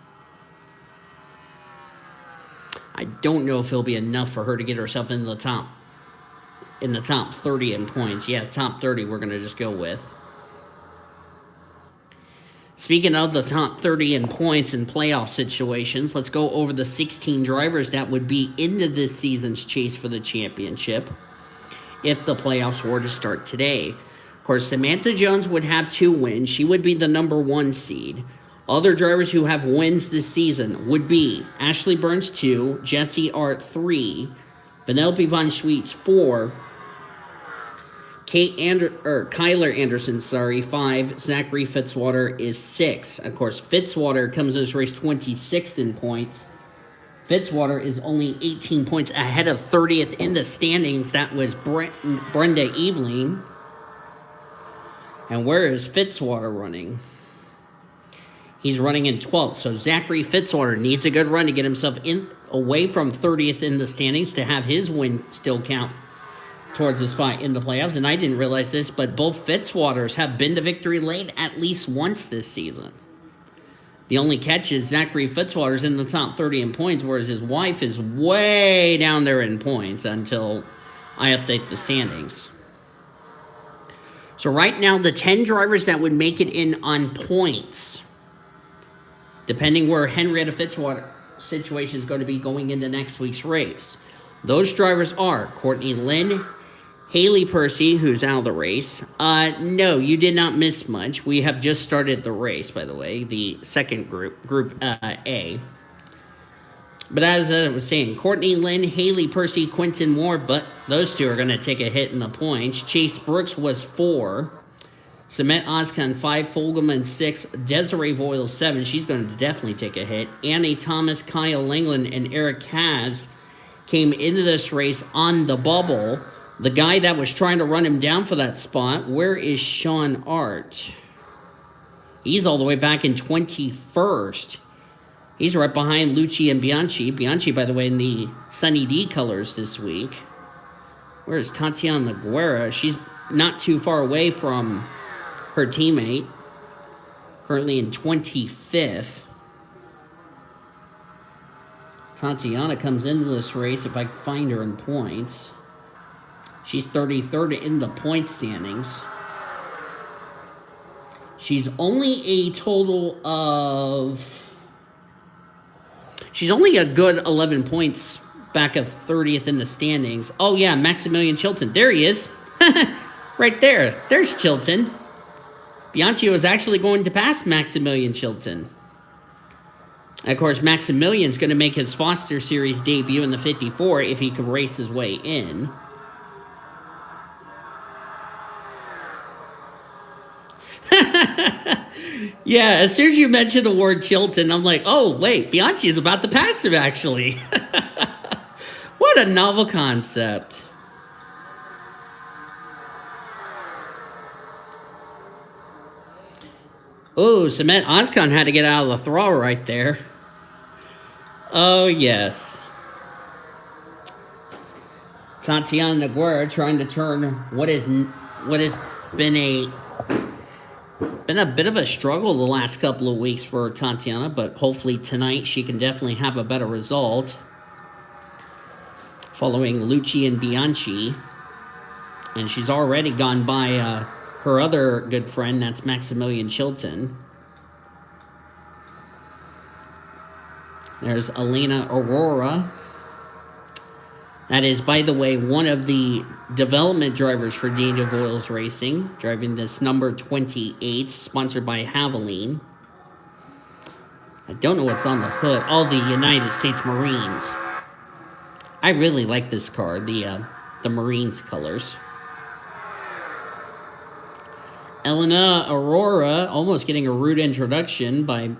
I don't know if it'll be enough for her to get herself in the top 30 in points. Yeah, top 30 we're going to just go with. Speaking of the top 30 in points in playoff situations, let's go over the 16 drivers that would be into this season's chase for the championship if the playoffs were to start today. Of course, Samantha Jones would have 2 wins. She would be the number 1 seed. Other drivers who have wins this season would be Ashley Burns 2, Jessie Art 3, Vanellope Von Schweetz 4, Kyler Anderson, 5. Zachary Fitzwater is 6. Of course, Fitzwater comes in this race 26th in points. Fitzwater is only 18 points ahead of 30th in the standings. That was Brenda Eveling. And where is Fitzwater running? He's running in 12th. So Zachary Fitzwater needs a good run to get himself away from 30th in the standings to have his win still count towards the spot in the playoffs. And I didn't realize this, but both Fitzwaters have been to Victory Lane at least once this season. The only catch is Zachary Fitzwater's in the top 30 in points, whereas his wife is way down there in points until I update the standings. So right now, the 10 drivers that would make it in on points, depending where Henrietta Fitzwater situation is going to be going into next week's race. Those drivers are Courtney Lynn, Haley Percy, who's out of the race. No, you did not miss much. We have just started the race, by the way, the second Group A. But as I was saying, Courtney Lynn, Haley Percy, Quinton Moore, but those 2 are going to take a hit in the points. Chase Brooks was 4. Samet Ozkan 5, Fogelman 6, Desiree Voiles 7. She's going to definitely take a hit. Annie Thomas, Kyle Langland, and Eric Kaz came into this race on the bubble. The guy that was trying to run him down for that spot, where is Sean Art? He's all the way back in 21st. He's right behind Lucci and Bianchi. Bianchi, by the way, in the Sunny D colors this week. Where's Tatiana Guerra? She's not too far away from her teammate. Currently in 25th. Tatiana comes into this race, if I can find her in points. She's 33rd in the point standings. She's only a total of... She's only a good 11 points back of 30th in the standings. Oh, yeah, Maximilian Chilton. There he is. Right there. There's Chilton. Bianchi was actually going to pass Maximilian Chilton. And of course, Maximilian's going to make his Foster Series debut in the 54 if he can race his way in. Yeah, as soon as you mentioned the word Chilton, I'm like, oh, wait, Bianchi is about to pass him, actually. What a novel concept. Oh, Cement Ozcon had to get out of the throttle right there. Oh, yes. Tatiana Noguera trying to turn what has been a bit of a struggle the last couple of weeks for Tatiana, but hopefully tonight she can definitely have a better result. Following Lucci and Bianchi. And she's already gone by her other good friend, that's Maximilian Chilton. There's Elena Aurora. That is, by the way, one of the development drivers for Daniel Voiles Racing, driving this number 28, sponsored by Haviline. I don't know what's on the hood. All the United States Marines. I really like this car, the Marines colors. Elena Aurora almost getting a rude introduction by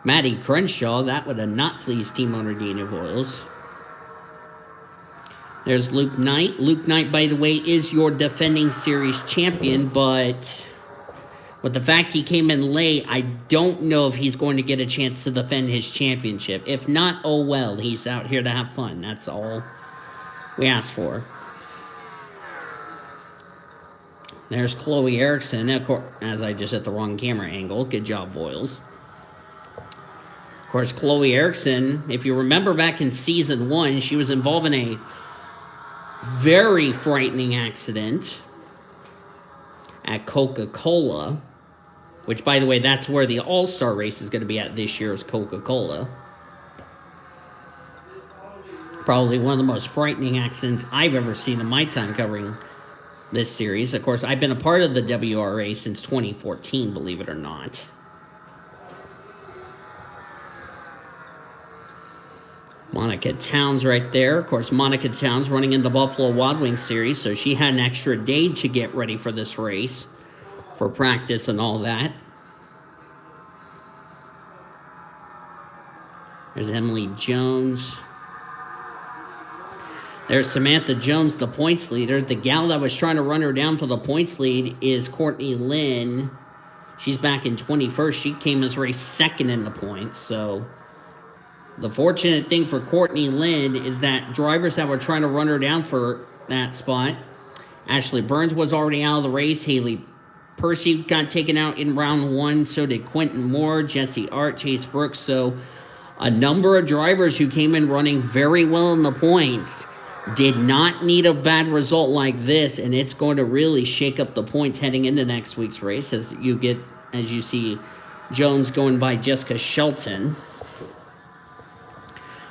Maddie Crenshaw. That would have not pleased team owner Daniel Voiles. There's Luke Knight. Luke Knight, by the way, is your defending series champion, but with the fact he came in late, I don't know if he's going to get a chance to defend his championship. If not, oh well. He's out here to have fun. That's all we ask for. There's Chloe Erickson. Of course, as I just hit the wrong camera angle. Good job, Voiles. Of course, Chloe Erickson, if you remember back in Season 1, she was involved in a very frightening accident at Coca-Cola, which, by the way, that's where the All-Star race is going to be at this year's Coca-Cola. Probably one of the most frightening accidents I've ever seen in my time covering this series. Of course, I've been a part of the WRA since 2014, believe it or not. Monica Towns right there. Of course, Monica Towns running in the Buffalo Wild Wings series, so she had an extra day to get ready for this race, for practice and all that. There's Emily Jones. There's Samantha Jones, the points leader. The gal that was trying to run her down for the points lead is Courtney Lynn. She's back in 21st. She came as race second in the points, so the fortunate thing for Courtney Lynn is that drivers that were trying to run her down for that spot, Ashley Burns was already out of the race. Haley Percy got taken out in round 1. So did Quentin Moore, Jesse Art, Chase Brooks. So a number of drivers who came in running very well in the points did not need a bad result like this. And it's going to really shake up the points heading into next week's race as you see Jones going by Jessica Shelton.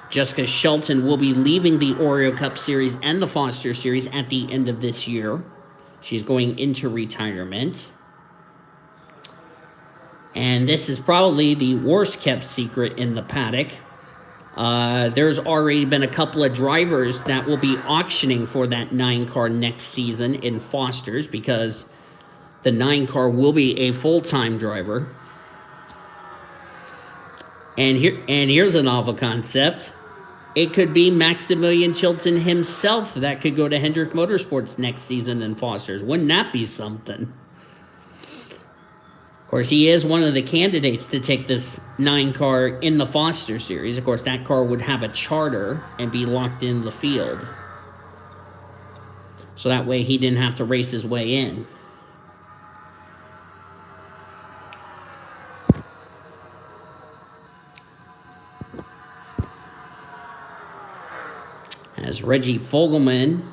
Jessica Shelton will be leaving the Oreo Cup Series and the Foster Series at the end of this year. She's going into retirement. And this is probably the worst kept secret in the paddock. There's already been a couple of drivers that will be auctioning for that 9 car next season in Foster's, because the 9 car will be a full-time driver. And here's a novel concept. It could be Maximilian Chilton himself that could go to Hendrick Motorsports next season in Foster's. Wouldn't that be something? Of course, he is one of the candidates to take this 9 car in the Foster Series. Of course, that car would have a charter and be locked in the field. So that way he didn't have to race his way in. As Reggie Fogelman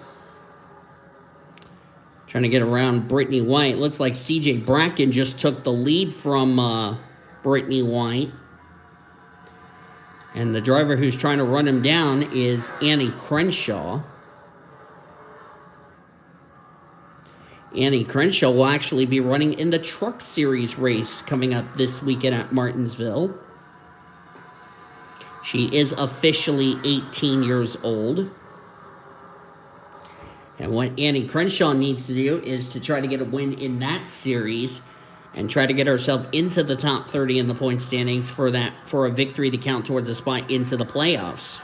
trying to get around Brittany White. Looks like CJ Bracken just took the lead from Brittany White. And the driver who's trying to run him down is Annie Crenshaw. Annie Crenshaw will actually be running in the Truck Series race coming up this weekend at Martinsville. She is officially 18 years old. And what Annie Crenshaw needs to do is to try to get a win in that series and try to get herself into the top 30 in the point standings for a victory to count towards a spot into the playoffs.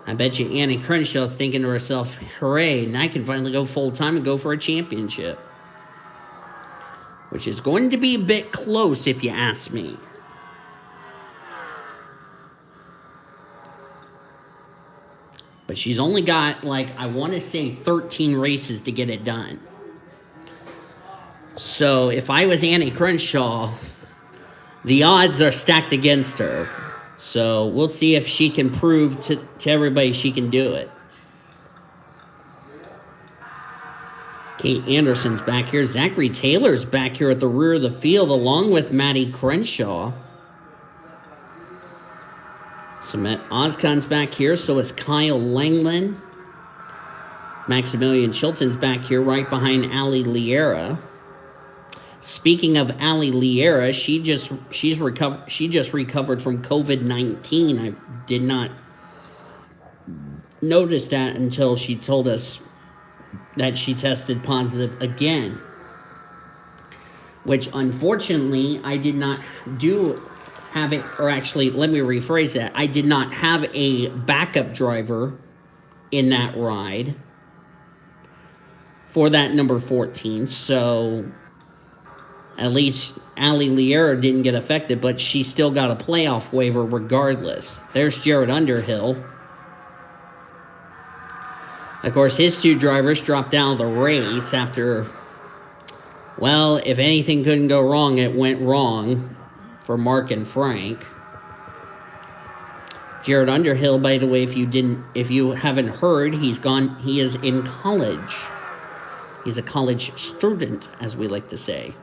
I bet you Annie Crenshaw's thinking to herself, hooray, now I can finally go full-time and go for a championship. Which is going to be a bit close if you ask me. But she's only got, like, I want to say 13 races to get it done. So if I was Annie Crenshaw, the odds are stacked against her. So we'll see if she can prove to everybody she can do it. Kate Anderson's back here. Zachary Taylor's back here at the rear of the field along with Maddie Crenshaw. Samet Oscon's back here. So is Kyle Langland. Maximilian Chilton's back here right behind Ali Liera. Speaking of Ali Liera, she just recovered from COVID-19. I did not notice that until she told us that she tested positive again. Which unfortunately I did not have it, or actually let me rephrase that. I did not have a backup driver in that ride for that number 14, so at least Ali Liera didn't get affected, but she still got a playoff waiver regardless. There's Jared Underhill. Of course, his two drivers dropped out of the race after, well, if anything couldn't go wrong, it went wrong for Mark and Frank. Jared Underhill, by the way, if you haven't heard, he is in college. He's a college student, as we like to say.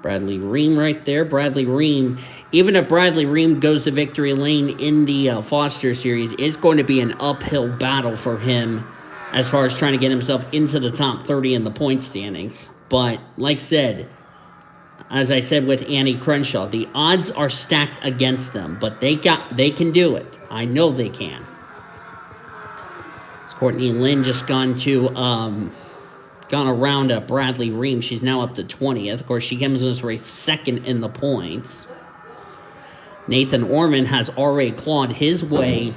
Bradley Ream right there. Bradley Ream, even if Bradley Ream goes to victory lane in the Foster Series, it's going to be an uphill battle for him as far as trying to get himself into the top 30 in the point standings. But, like I said, as I said with Annie Crenshaw, the odds are stacked against them, but they can do it. I know they can. As Courtney Lynn just gone around Bradley Ream. She's now up to 20th. Of course, she comes in this race second in the points. Nathan Orman has already clawed his way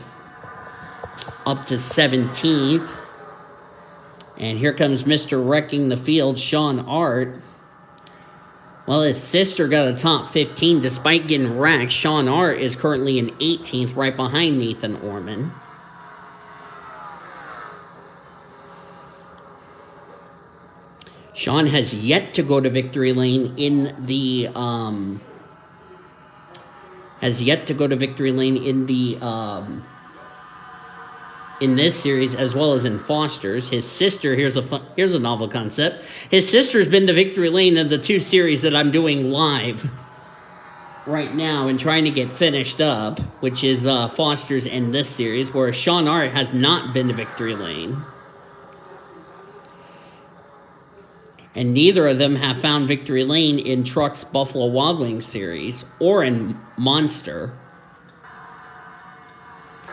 up to 17th. And here comes Mr. Wrecking the Field, Sean Art. Well, his sister got a top 15 despite getting wrecked. Sean Art is currently in 18th, right behind Nathan Orman. Sean has yet to go to victory lane in the in this series as well as in Foster's. His sister, here's a novel concept. His sister's been to victory lane in the two series that I'm doing live right now and trying to get finished up, which is Foster's and this series, whereas Sean Art has not been to victory lane. And neither of them have found victory lane in Truck's Buffalo Wild Wings series or in Monster.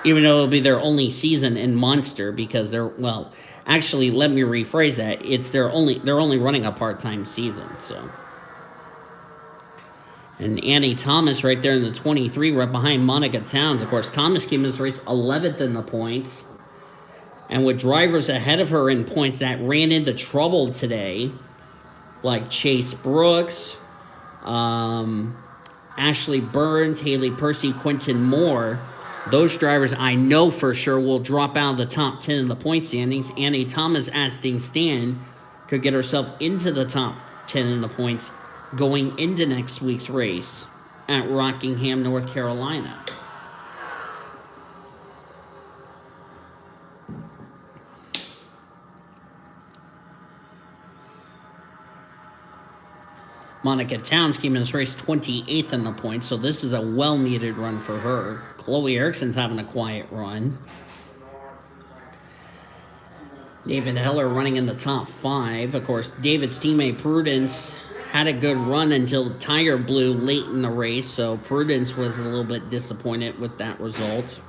Even though it'll be their only season in Monster because well, actually, let me rephrase that. They're only running a part-time season, so. And Annie Thomas right there in the 23, right behind Monica Towns. Of course, Thomas came in this race 11th in the points. And with drivers ahead of her in points that ran into trouble today, like Chase Brooks, Ashley Burns, Haley Percy, Quentin Moore, those drivers I know for sure will drop out of the top 10 in the point standings. Annie Thomas, as things stand, could get herself into the top 10 in the points going into next week's race at Rockingham, North Carolina. Monica Towns came in this race 28th in the points, so this is a well-needed run for her. Chloe Erickson's having a quiet run. David Heller running in the top 5. Of course, David's teammate Prudence had a good run until the tire blew late in the race, so Prudence was a little bit disappointed with that result.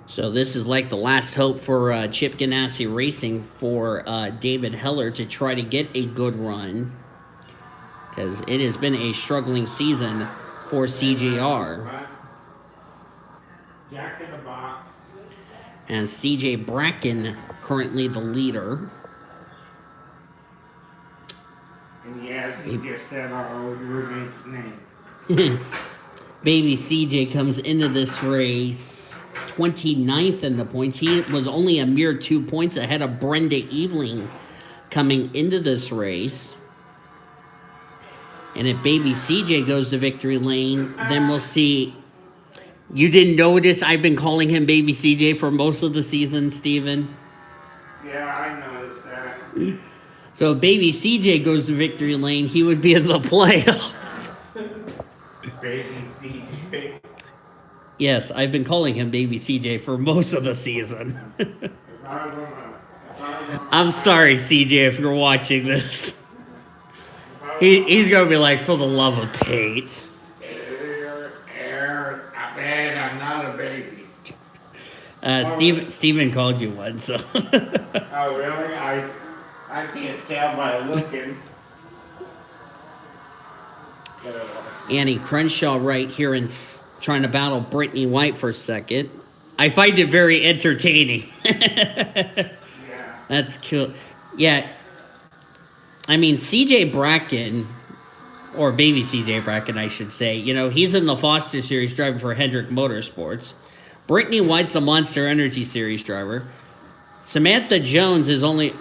So this is like the last hope for Chip Ganassi Racing for David Heller to try to get a good run, because it has been a struggling season for CJR. Jack in the box. And CJ Bracken currently the leader. And yes, he just said our old roommate's name. Baby CJ comes into this race 29th in the points. He was only a mere 2 points ahead of Brenda Eveling coming into this race. And if Baby CJ goes to victory lane, then we'll see. You didn't notice I've been calling him Baby CJ for most of the season, Steven? Yeah, I noticed that. So if Baby CJ goes to victory lane, he would be in the playoffs. Baby CJ. Yes, I've been calling him Baby CJ for most of the season. I'm sorry, CJ, if you're watching this. He's going to be like, for the love of Pete. I'm not a baby. Steven called you one, so. Oh, really? I can't tell by looking. Annie Crenshaw right here and trying to battle Brittany White for a second. I find it very entertaining. Yeah. That's cool. Yeah. I mean, CJ Bracken, or Baby CJ Bracken, I should say, you know, he's in the Foster Series driving for Hendrick Motorsports. Brittany White's a Monster Energy Series driver. Samantha Jones is only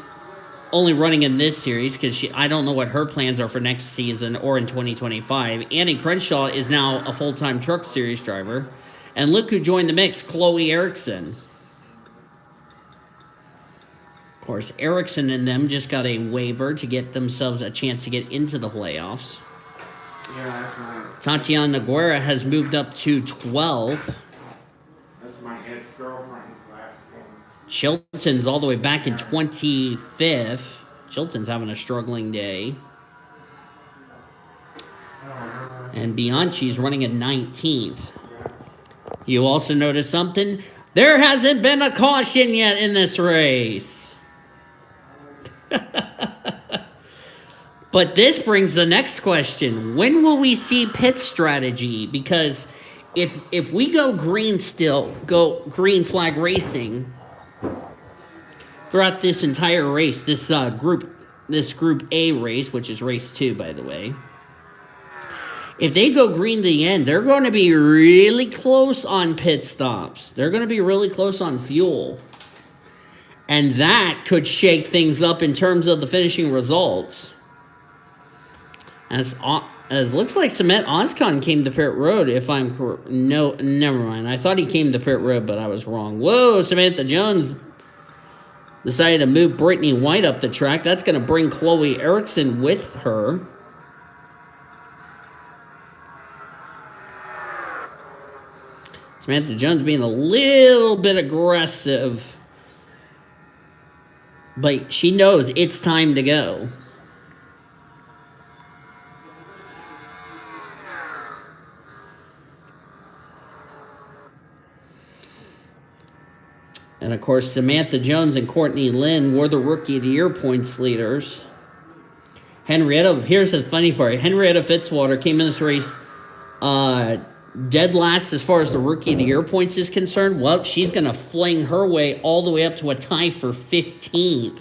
running in this series because I don't know what her plans are for next season or in 2025. Annie Crenshaw is now a full-time Truck Series driver. And look who joined the mix, Chloe Erickson. Of course, Erickson and them just got a waiver to get themselves a chance to get into the playoffs. Yeah, that's right. Tatiana Guerra has moved up to 12. That's my ex-girlfriend's last name. Chilton's all the way back in 25th. Chilton's having a struggling day. And Bianchi's running at 19th. You also notice something? There hasn't been a caution yet in this race. But this brings the next question. When will we see pit strategy? Because if we go green still, go green flag racing throughout this entire race, this group A race, which is race 2, by the way. If they go green to the end, they're going to be really close on pit stops. They're going to be really close on fuel. And that could shake things up in terms of the finishing results. As looks like Samet Ozcon came to pit road, if I'm correct. No, never mind. I thought he came to pit road, but I was wrong. Whoa, Samantha Jones decided to move Brittany White up the track. That's going to bring Chloe Erickson with her. Samantha Jones being a little bit aggressive. But she knows it's time to go. And, of course, Samantha Jones and Courtney Lynn were the Rookie of the Year points leaders. Henrietta, here's the funny part. Henrietta Fitzwater came in this race dead last as far as the Rookie of the Year points is concerned. Well, she's going to fling her way all the way up to a tie for 15th.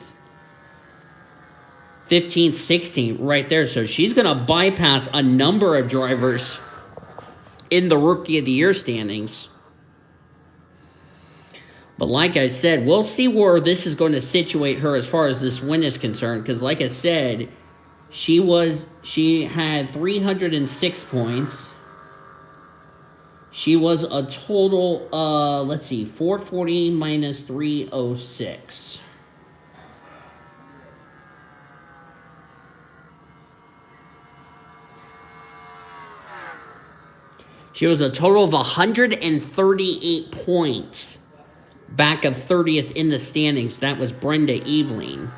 15th, 16th, right there. So she's going to bypass a number of drivers in the Rookie of the Year standings. But like I said, we'll see where this is going to situate her as far as this win is concerned. Because like I said, she had 306 points. She was a total, let's see, 440 minus 306. She was a total of 138 points back of 30th in the standings. That was Brenda Eveling.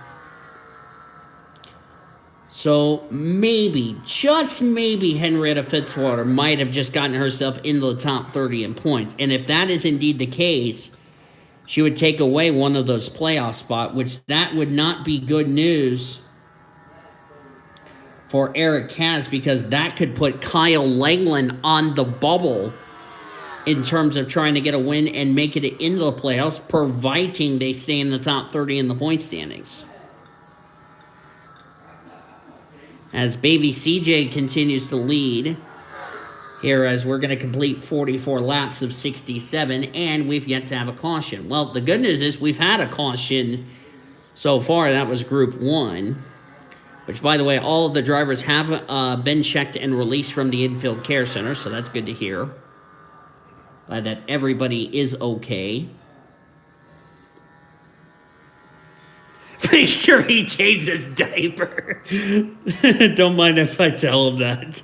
So maybe, just maybe, Henrietta Fitzwater might have just gotten herself into the top 30 in points. And if that is indeed the case, she would take away one of those playoff spots, which that would not be good news for Eric Kaz, because that could put Kyle Langland on the bubble in terms of trying to get a win and make it into the playoffs, providing they stay in the top 30 in the point standings. As Baby CJ continues to lead here, as we're going to complete 44 laps of 67, and we've yet to have a caution. Well, the good news is we've had a caution so far. That was Group 1, which, by the way, all of the drivers have been checked and released from the infield care center, so that's good to hear. Glad that everybody is okay. Make sure he changes his diaper. Don't mind if I tell him that.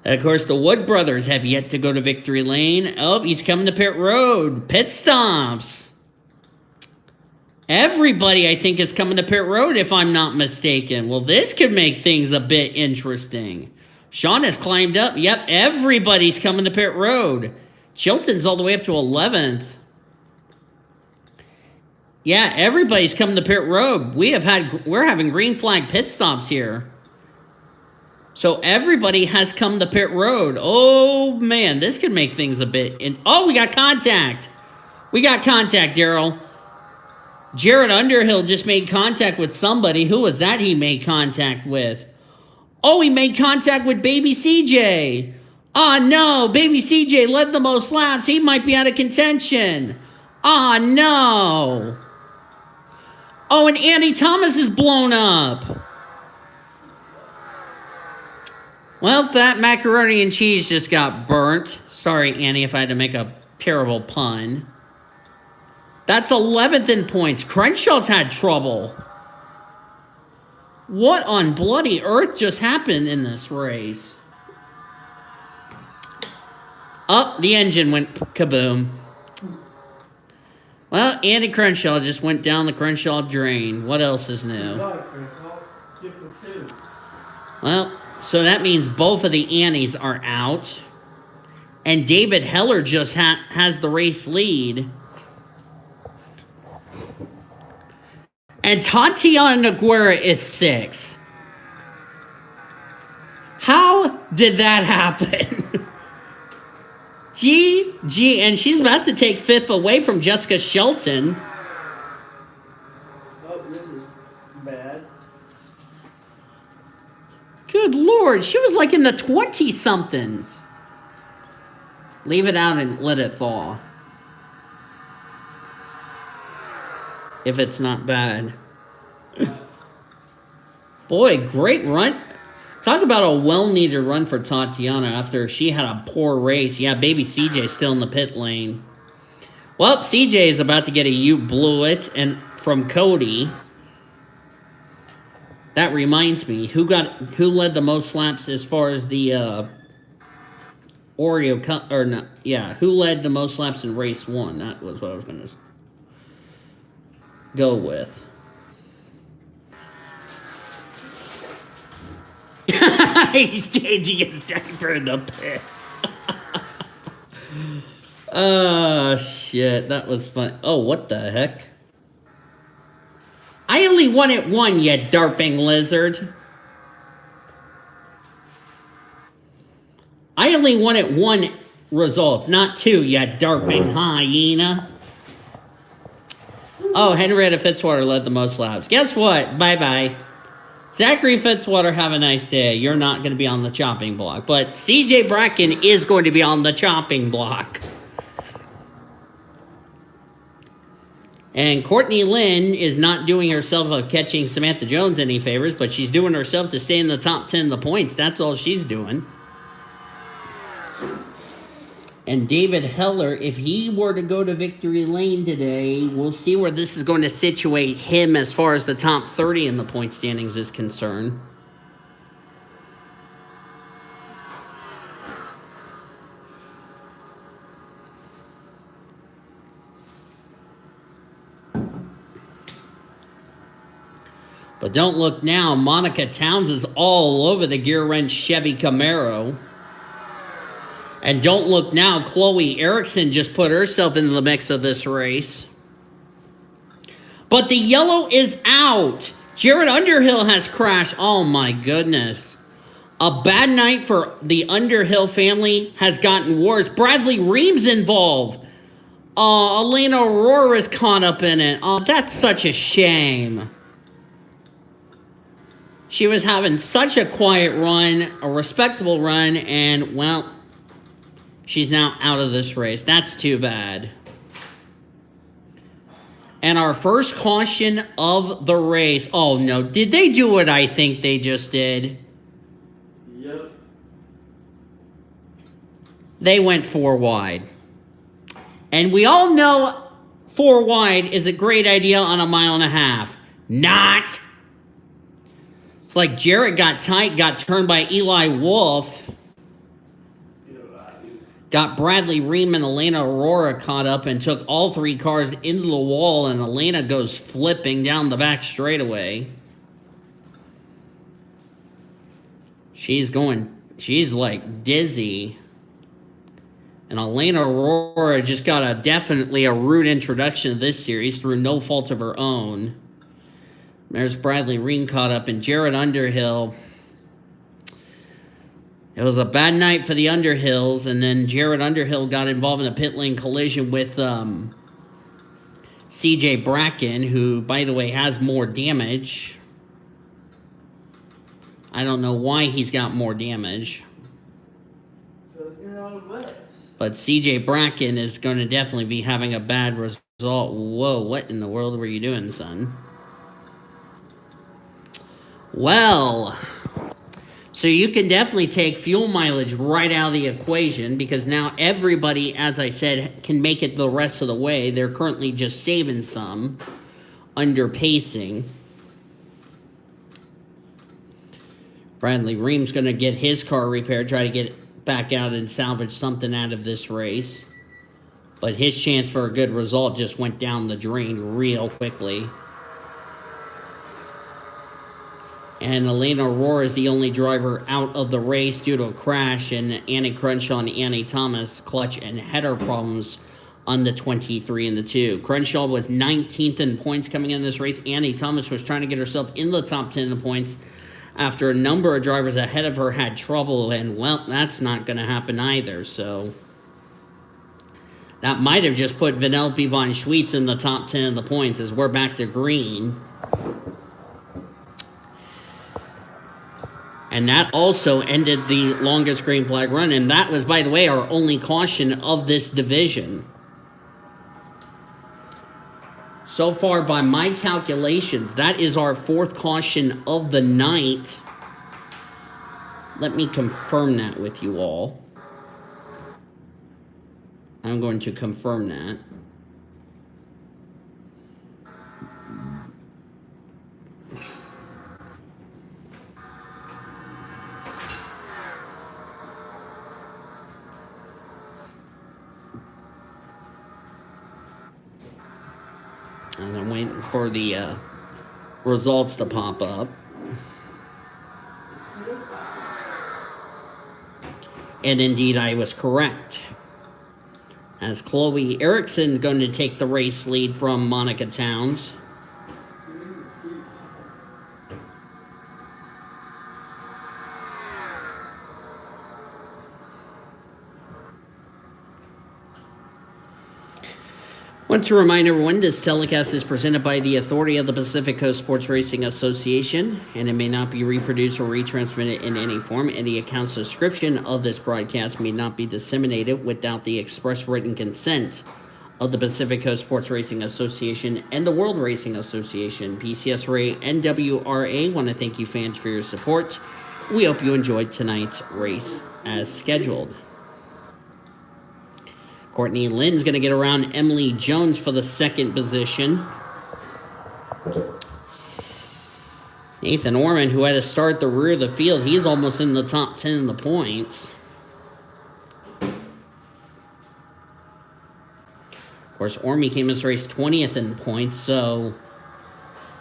Of course, the Wood brothers have yet to go to victory lane. Oh, he's coming to pit road. Pit stops. Everybody, I think, is coming to pit road, if I'm not mistaken. Well, this could make things a bit interesting. Sean has climbed up. Yep, everybody's coming to pit road. Chilton's all the way up to 11th. Yeah, everybody's coming to pit road. We're having green flag pit stops here. So everybody has come to pit road. Oh, man, this could make things a bit... Oh, we got contact. We got contact, Daryl. Jared Underhill just made contact with somebody. Who was that he made contact with? Oh, he made contact with Baby CJ. Oh, no, Baby CJ led the most laps. He might be out of contention. Oh, no. Oh, and Andy Thomas is blown up. Well, that macaroni and cheese just got burnt. Sorry, Annie, if I had to make a terrible pun. That's 11th in points. Crenshaw's had trouble. What on bloody earth just happened in this race? Oh, the engine went kaboom. Well, Andy Crenshaw just went down the Crenshaw drain. What else is new? Well, so that means both of the Annies are out. And David Heller just has the race lead. And Tatiana Noguera is 6. How did that happen? And she's about to take 5th away from Jessica Shelton. Oh, this is bad. Good Lord, she was like in the 20-somethings. Leave it out and let it thaw. If it's not bad. Boy, great run. Talk about a well-needed run for Tatiana after she had a poor race. Yeah, Baby CJ still in the pit lane. Well, CJ is about to get a "you blew it" and from Cody. That reminds me, who led the most laps as far as the Oreo or not? Yeah, who led the most laps in race 1? That was what I was going to go with. He's changing his diaper in the pits. Oh, shit. That was fun. Oh, what the heck? I only won it 1, you darping lizard. I only won it 1 results, not 2, you darping hyena. Oh, Henrietta Fitzwater led the most laps. Guess what? Bye-bye. Zachary Fitzwater, have a nice day. You're not going to be on the chopping block. But CJ Bracken is going to be on the chopping block. And Courtney Lynn is not doing herself of catching Samantha Jones any favors, but she's doing herself to stay in the top 10 of the points. That's all she's doing. And David Heller, if he were to go to victory lane today, we'll see where this is going to situate him as far as the top 30 in the point standings is concerned. But don't look now. Monica Towns is all over the gear wrench Chevy Camaro. And don't look now. Chloe Erickson just put herself into the mix of this race. But the yellow is out. Jared Underhill has crashed. Oh my goodness. A bad night for the Underhill family has gotten worse. Bradley Ream's involved. Elena Aurora is caught up in it. Oh, that's such a shame. She was having such a quiet run, a respectable run, and, well, she's now out of this race. That's too bad. And our first caution of the race. Oh, no. Did they do what I think they just did? Yep. They went 4 wide. And we all know 4 wide is a great idea on a 1.5 miles. Not. It's like Jarrett got tight, got turned by Eli Wolf. Got Bradley Ream and Elena Aurora caught up and took all 3 cars into the wall, and Elena goes flipping down the back straightaway. She's like dizzy. And Elena Aurora just got definitely a rude introduction to this series through no fault of her own. There's Bradley Ream caught up, and Jared Underhill. It was a bad night for the Underhills, and then Jared Underhill got involved in a pit lane collision with CJ Bracken, who, by the way, has more damage. I don't know why he's got more damage. But CJ Bracken is going to definitely be having a bad result. Whoa, what in the world were you doing, son? Well, so you can definitely take fuel mileage right out of the equation, because now everybody, as I said, can make it the rest of the way. They're currently just saving some under pacing. Bradley Ream's going to get his car repaired, try to get back out and salvage something out of this race. But his chance for a good result just went down the drain real quickly. And Elena Aurora is the only driver out of the race due to a crash, and Annie Crenshaw and Annie Thomas clutch and header problems on the 23 and the 2. Crenshaw was 19th in points coming in this race. Annie Thomas was trying to get herself in the top 10 in points after a number of drivers ahead of her had trouble, and, well, that's not going to happen either. So that might have just put Vanellope von Schweetz in the top 10 of the points, as we're back to green. And that also ended the longest green flag run. And that was, by the way, our only caution of this division. So far, by my calculations, that is our 4th caution of the night. Let me confirm that with you all. I'm going to confirm that. And I'm waiting for the results to pop up. And indeed, I was correct. As Chloe Erickson going to take the race lead from Monica Towns. Want to remind everyone, this telecast is presented by the authority of the Pacific Coast Sports Racing Association, and it may not be reproduced or retransmitted in any form. Any account's description of this broadcast may not be disseminated without the express written consent of the Pacific Coast Sports Racing Association and the World Racing Association. PCSRA and WRA want to thank you fans for your support. We hope you enjoyed tonight's race as scheduled. Courtney Lynn's going to get around Emily Jones for the 2nd position. Nathan Orman, who had to start the rear of the field, he's almost in the top 10 in the points. Of course, Ormy came this race 20th in points, so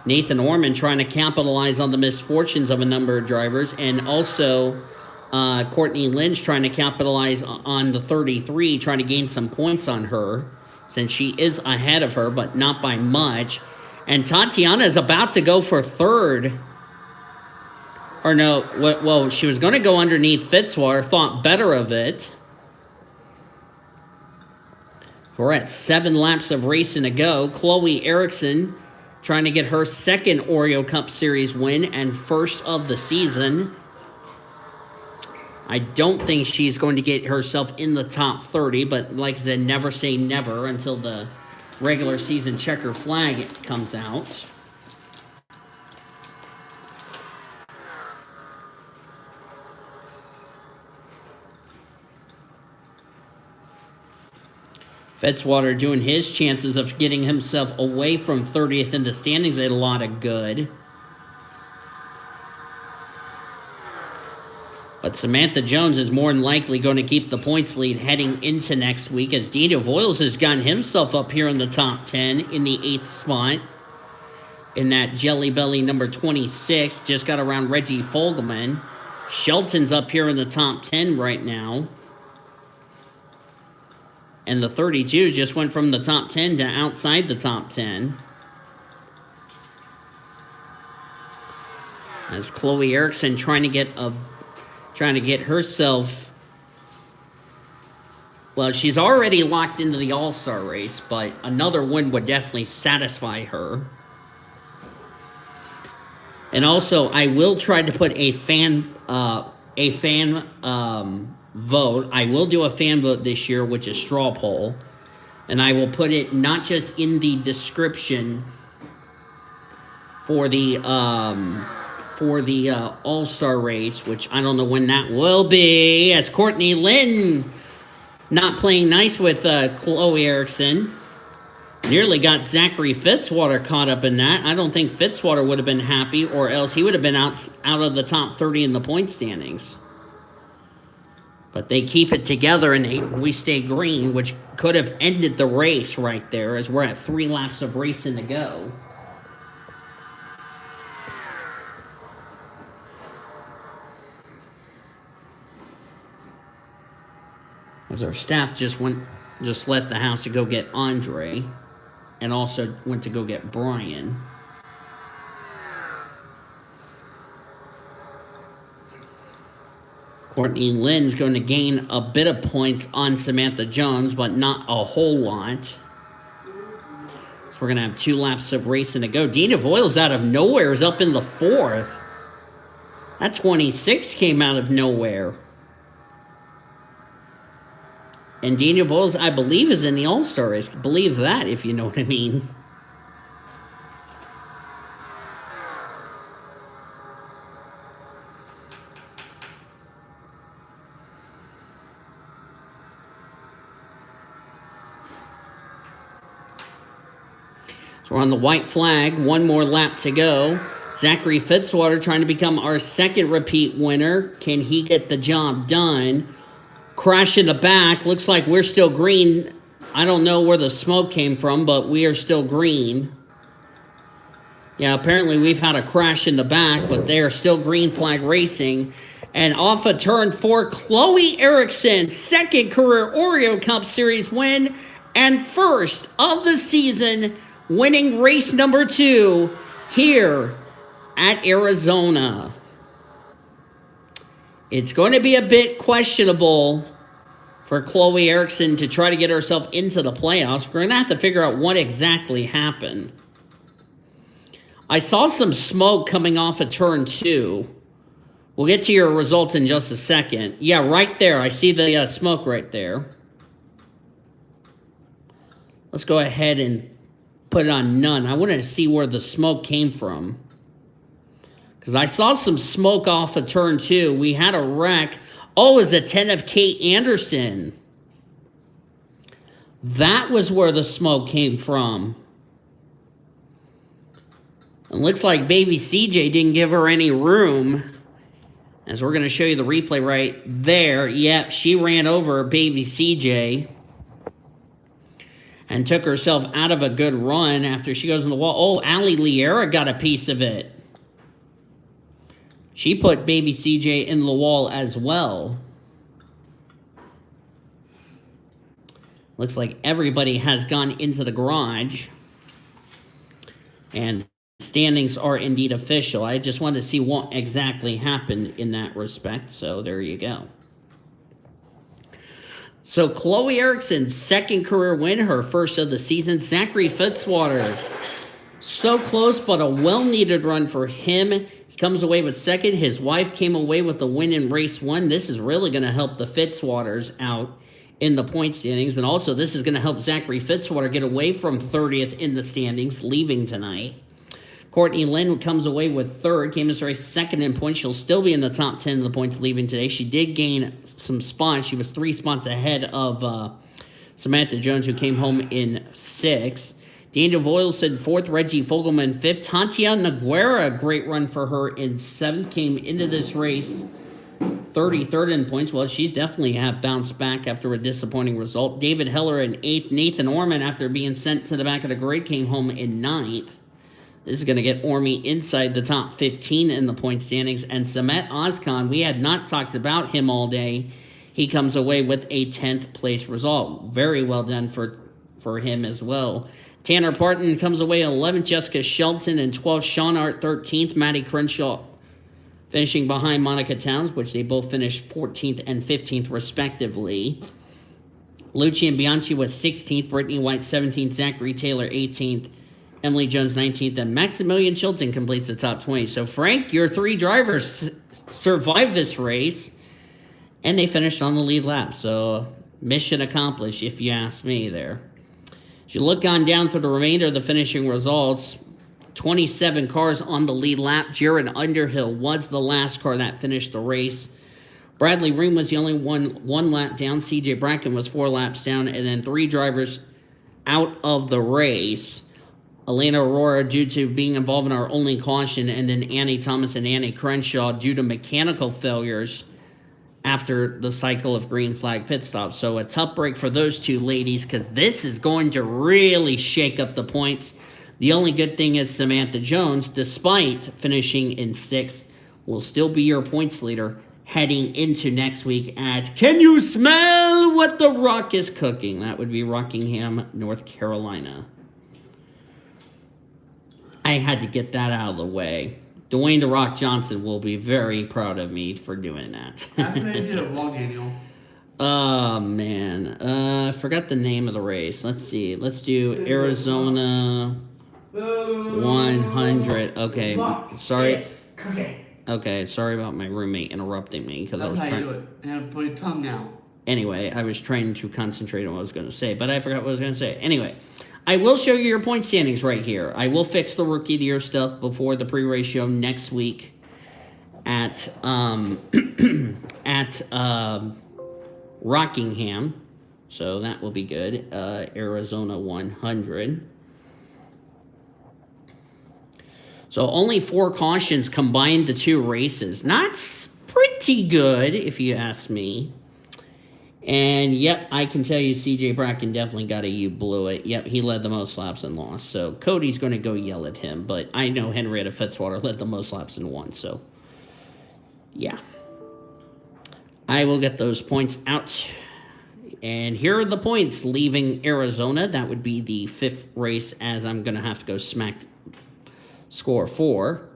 Nathan Orman trying to capitalize on the misfortunes of a number of drivers, and also Courtney Lynch trying to capitalize on the 33, trying to gain some points on her, since she is ahead of her, but not by much. And Tatiana is about to go for third. Or no, well, she was going to go underneath Fitzwater, thought better of it. We're at 7 laps of racing to go. Chloe Erickson trying to get her second Oreo Cup Series win and first of the season. I don't think she's going to get herself in the top 30, but like I said, never say never until the regular season checker flag comes out. Fitzwater doing his chances of getting himself away from 30th in the standings a lot of good. But Samantha Jones is more than likely going to keep the points lead heading into next week, as Daniel Voiles has gotten himself up here in the top 10 in the 8th spot. In that Jelly Belly number 26, just got around Reggie Fogelman. Shelton's up here in the top 10 right now. And the 32 just went from the top 10 to outside the top 10. As Chloe Erickson trying to get herself, well, she's already locked into the All-Star race, but another win would definitely satisfy her. And also, I will try to put a fan vote. I will do a fan vote this year, which is straw poll, and I will put it not just in the description for the All-Star race, which I don't know when that will be, as Courtney Lynn not playing nice with Chloe Erickson. Nearly got Zachary Fitzwater caught up in that. I don't think Fitzwater would have been happy, or else he would have been out of the top 30 in the point standings. But they keep it together, and we stay green, which could have ended the race right there, as we're at 3 laps of racing to go. As our staff just left the house to go get Andre, and also went to go get Brian. Courtney Lynn's going to gain a bit of points on Samantha Jones, but not a whole lot. So we're going to have 2 laps of racing to go. Dina Voiles out of nowhere is up in the 4th. That 26 came out of nowhere. And Daniel Voiles, I believe, is in the All-Star race. Believe that, if you know what I mean. So we're on the white flag. 1 more lap to go. Zachary Fitzwater trying to become our 2nd repeat winner. Can he get the job done? Crash in the back. Looks like we're still green. I don't know where the smoke came from, but we are still green. Yeah, apparently we've had a crash in the back, but they are still green flag racing. And off of turn 4, Chloe Erickson, 2nd career Oreo Cup Series win and first of the season, winning race number 2 here at Arizona. It's going to be a bit questionable for Chloe Erickson to try to get herself into the playoffs. We're going to have to figure out what exactly happened. I saw some smoke coming off of turn 2. We'll get to your results in just a second. Yeah, right there. I see the smoke right there. Let's go ahead and put it on none. I wanted to see where the smoke came from, because I saw some smoke off of turn 2. We had a wreck. Oh, it was a 10 of Kate Anderson. That was where the smoke came from. It looks like baby CJ didn't give her any room, as we're going to show you the replay right there. Yep, she ran over baby CJ. and took herself out of a good run after she goes in the wall. Oh, Ali Liera got a piece of it. She put baby CJ in the wall as well. Looks like everybody has gone into the garage. And standings are indeed official. I just wanted to see what exactly happened in that respect. So there you go. So Chloe Erickson's second career win, her first of the season. Zachary Fitzwater, so close, but a well-needed run for him. He comes away with second. His wife came away with the win in race 1. This is really going to help the Fitzwaters out in the point standings. And also, this is going to help Zachary Fitzwater get away from 30th in the standings, leaving tonight. Courtney Lynn comes away with third. Came as race second in points. She'll still be in the top 10 of the points leaving today. She did gain some spots. She was 3 spots ahead of Samantha Jones, who came home in 6th. Daniel Voilson, 4th. Reggie Fogelman, 5th. Tatiana Naguera, great run for her in 7th. Came into this race 33rd in points. Well, she's definitely have bounced back after a disappointing result. David Heller in 8th. Nathan Orman, after being sent to the back of the grid, came home in 9th. This is going to get Ormy inside the top 15 in the point standings. And Samet Ozkan, we had not talked about him all day. He comes away with a 10th place result. Very well done for him as well. Tanner Parton comes away 11th. Jessica Shelton in 12th. Sean Art 13th. Maddie Crenshaw finishing behind Monica Towns, which they both finished 14th and 15th respectively. Lucian Bianchi was 16th. Brittany White 17th. Zachary Taylor 18th. Emily Jones 19th, and Maximilian Chilton completes the top 20. So, Frank, your 3 drivers survived this race, and they finished on the lead lap. So, mission accomplished, if you ask me there. As you look on down through the remainder of the finishing results, 27 cars on the lead lap. Jared Underhill was the last car that finished the race. Bradley Ream was the only one lap down. CJ Bracken was 4 laps down, and then 3 drivers out of the race. Elena Aurora due to being involved in our only caution, and then Annie Thomas and Annie Crenshaw due to mechanical failures after the cycle of green flag pit stops. So a tough break for those 2 ladies, because this is going to really shake up the points. The only good thing is Samantha Jones, despite finishing in 6th, will still be your points leader heading into next week at Can You Smell What the Rock is Cooking? That would be Rockingham, North Carolina. I had to get that out of the way. Dwayne The Rock Johnson will be very proud of me for doing that. After they did a vlog, Daniel. Oh, man. I forgot the name of the race. Let's see. Let's do Arizona 100. Okay. Sorry. Okay, sorry about my roommate interrupting me because I was That's how trying. you do it. And put your tongue out. Anyway, I was trying to concentrate on what I was going to say, but I forgot what I was going to say. Anyway, I will show you your point standings right here. I will fix the Rookie of the Year stuff before the pre-race show next week at Rockingham. So that will be good. Arizona 100. So only 4 cautions combined the 2 races. Not pretty good, if you ask me. And, yep, I can tell you CJ Bracken definitely got a you blew it. Yep, he led the most laps and lost. So Cody's going to go yell at him. But I know Henrietta Fitzwater led the most laps and won. So, yeah. I will get those points out. And here are the points leaving Arizona. That would be the 5th race, as I'm going to have to go smack score 4.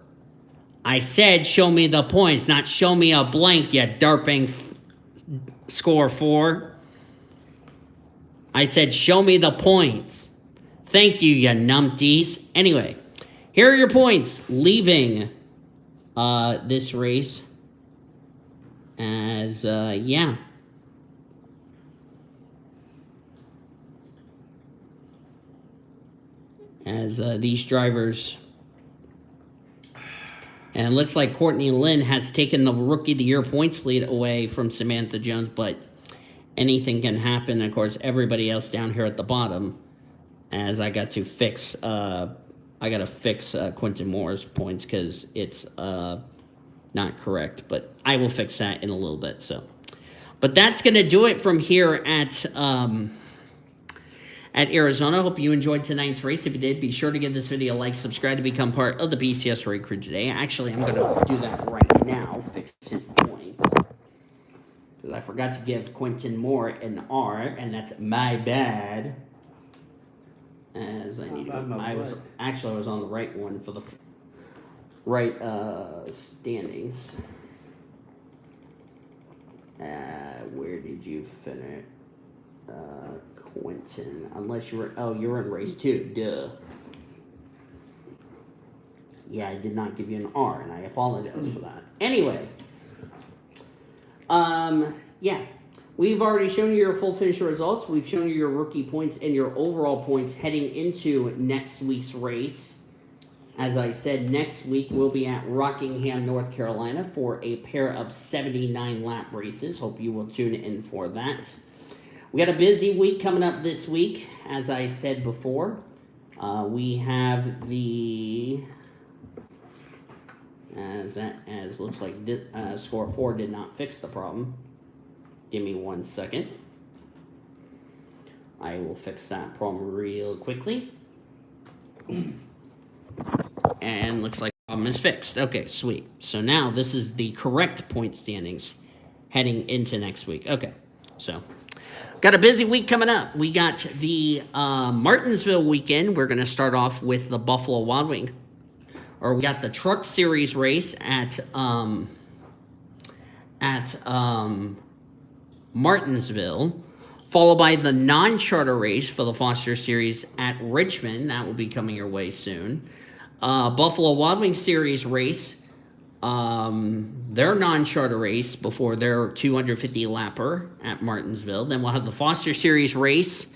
I said show me the points, not show me a blank, you derping score 4. I said show me the points. Thank you, you numpties. Anyway, here are your points leaving this race. As, yeah. As these drivers... And it looks like Courtney Lynn has taken the Rookie of the Year points lead away from Samantha Jones, but anything can happen. Of course, everybody else down here at the bottom, as I got to fix, Quentin Moore's points because it's not correct, but I will fix that in a little bit. So, but that's gonna do it from here at at Arizona. Hope you enjoyed tonight's race. If you did, be sure to give this video a like, subscribe to become part of the PCS Race crew today. Actually, I'm going to do that right now, fix his points. Because I forgot to give Quentin Moore an R, and that's my bad. As I need to, I was on the right one for the right standings. Where did you finish? Quentin, unless you were, you were in race 2, duh. Yeah, I did not give you an R, and I apologize for that. Anyway, yeah, we've already shown you your full finisher results. We've shown you your rookie points and your overall points heading into next week's race. As I said, next week we'll be at Rockingham, North Carolina for a pair of 79 lap races. Hope you will tune in for that. We got a busy week coming up this week, as I said before. We have the, as looks like score 4 did not fix the problem. Give me 1 second. I will fix that problem real quickly. And looks like the problem is fixed. Okay, sweet. So now this is the correct point standings heading into next week. Okay, so got a busy week coming up. We got the Martinsville weekend. We're going to start off with the Buffalo Wild Wing. Or we got the Truck Series race at Martinsville, followed by the non-charter race for the Foster Series at Richmond. That will be coming your way soon. Buffalo Wild Wing Series race, their non-charter race before their 250 lapper at Martinsville. Then we'll have the Foster Series race.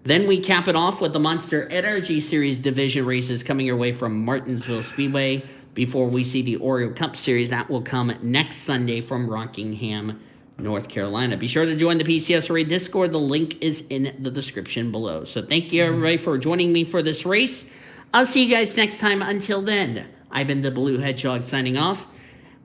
Then we cap it off with the Monster Energy Series division races coming your way from Martinsville Speedway before we see the Oreo Cup Series. That will come next Sunday from Rockingham, North Carolina. Be sure to join the PCS Race Discord. The link is in the description below. So thank you, everybody, for joining me for this race. I'll see you guys next time. Until then, I've been the Blue Hedgehog signing off.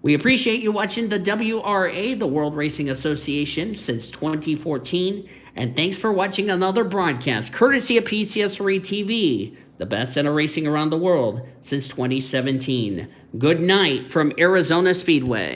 We appreciate you watching the WRA, the World Racing Association, since 2014. And thanks for watching another broadcast, courtesy of PCS Race TV, the best center racing around the world since 2017. Good night from Arizona Speedway.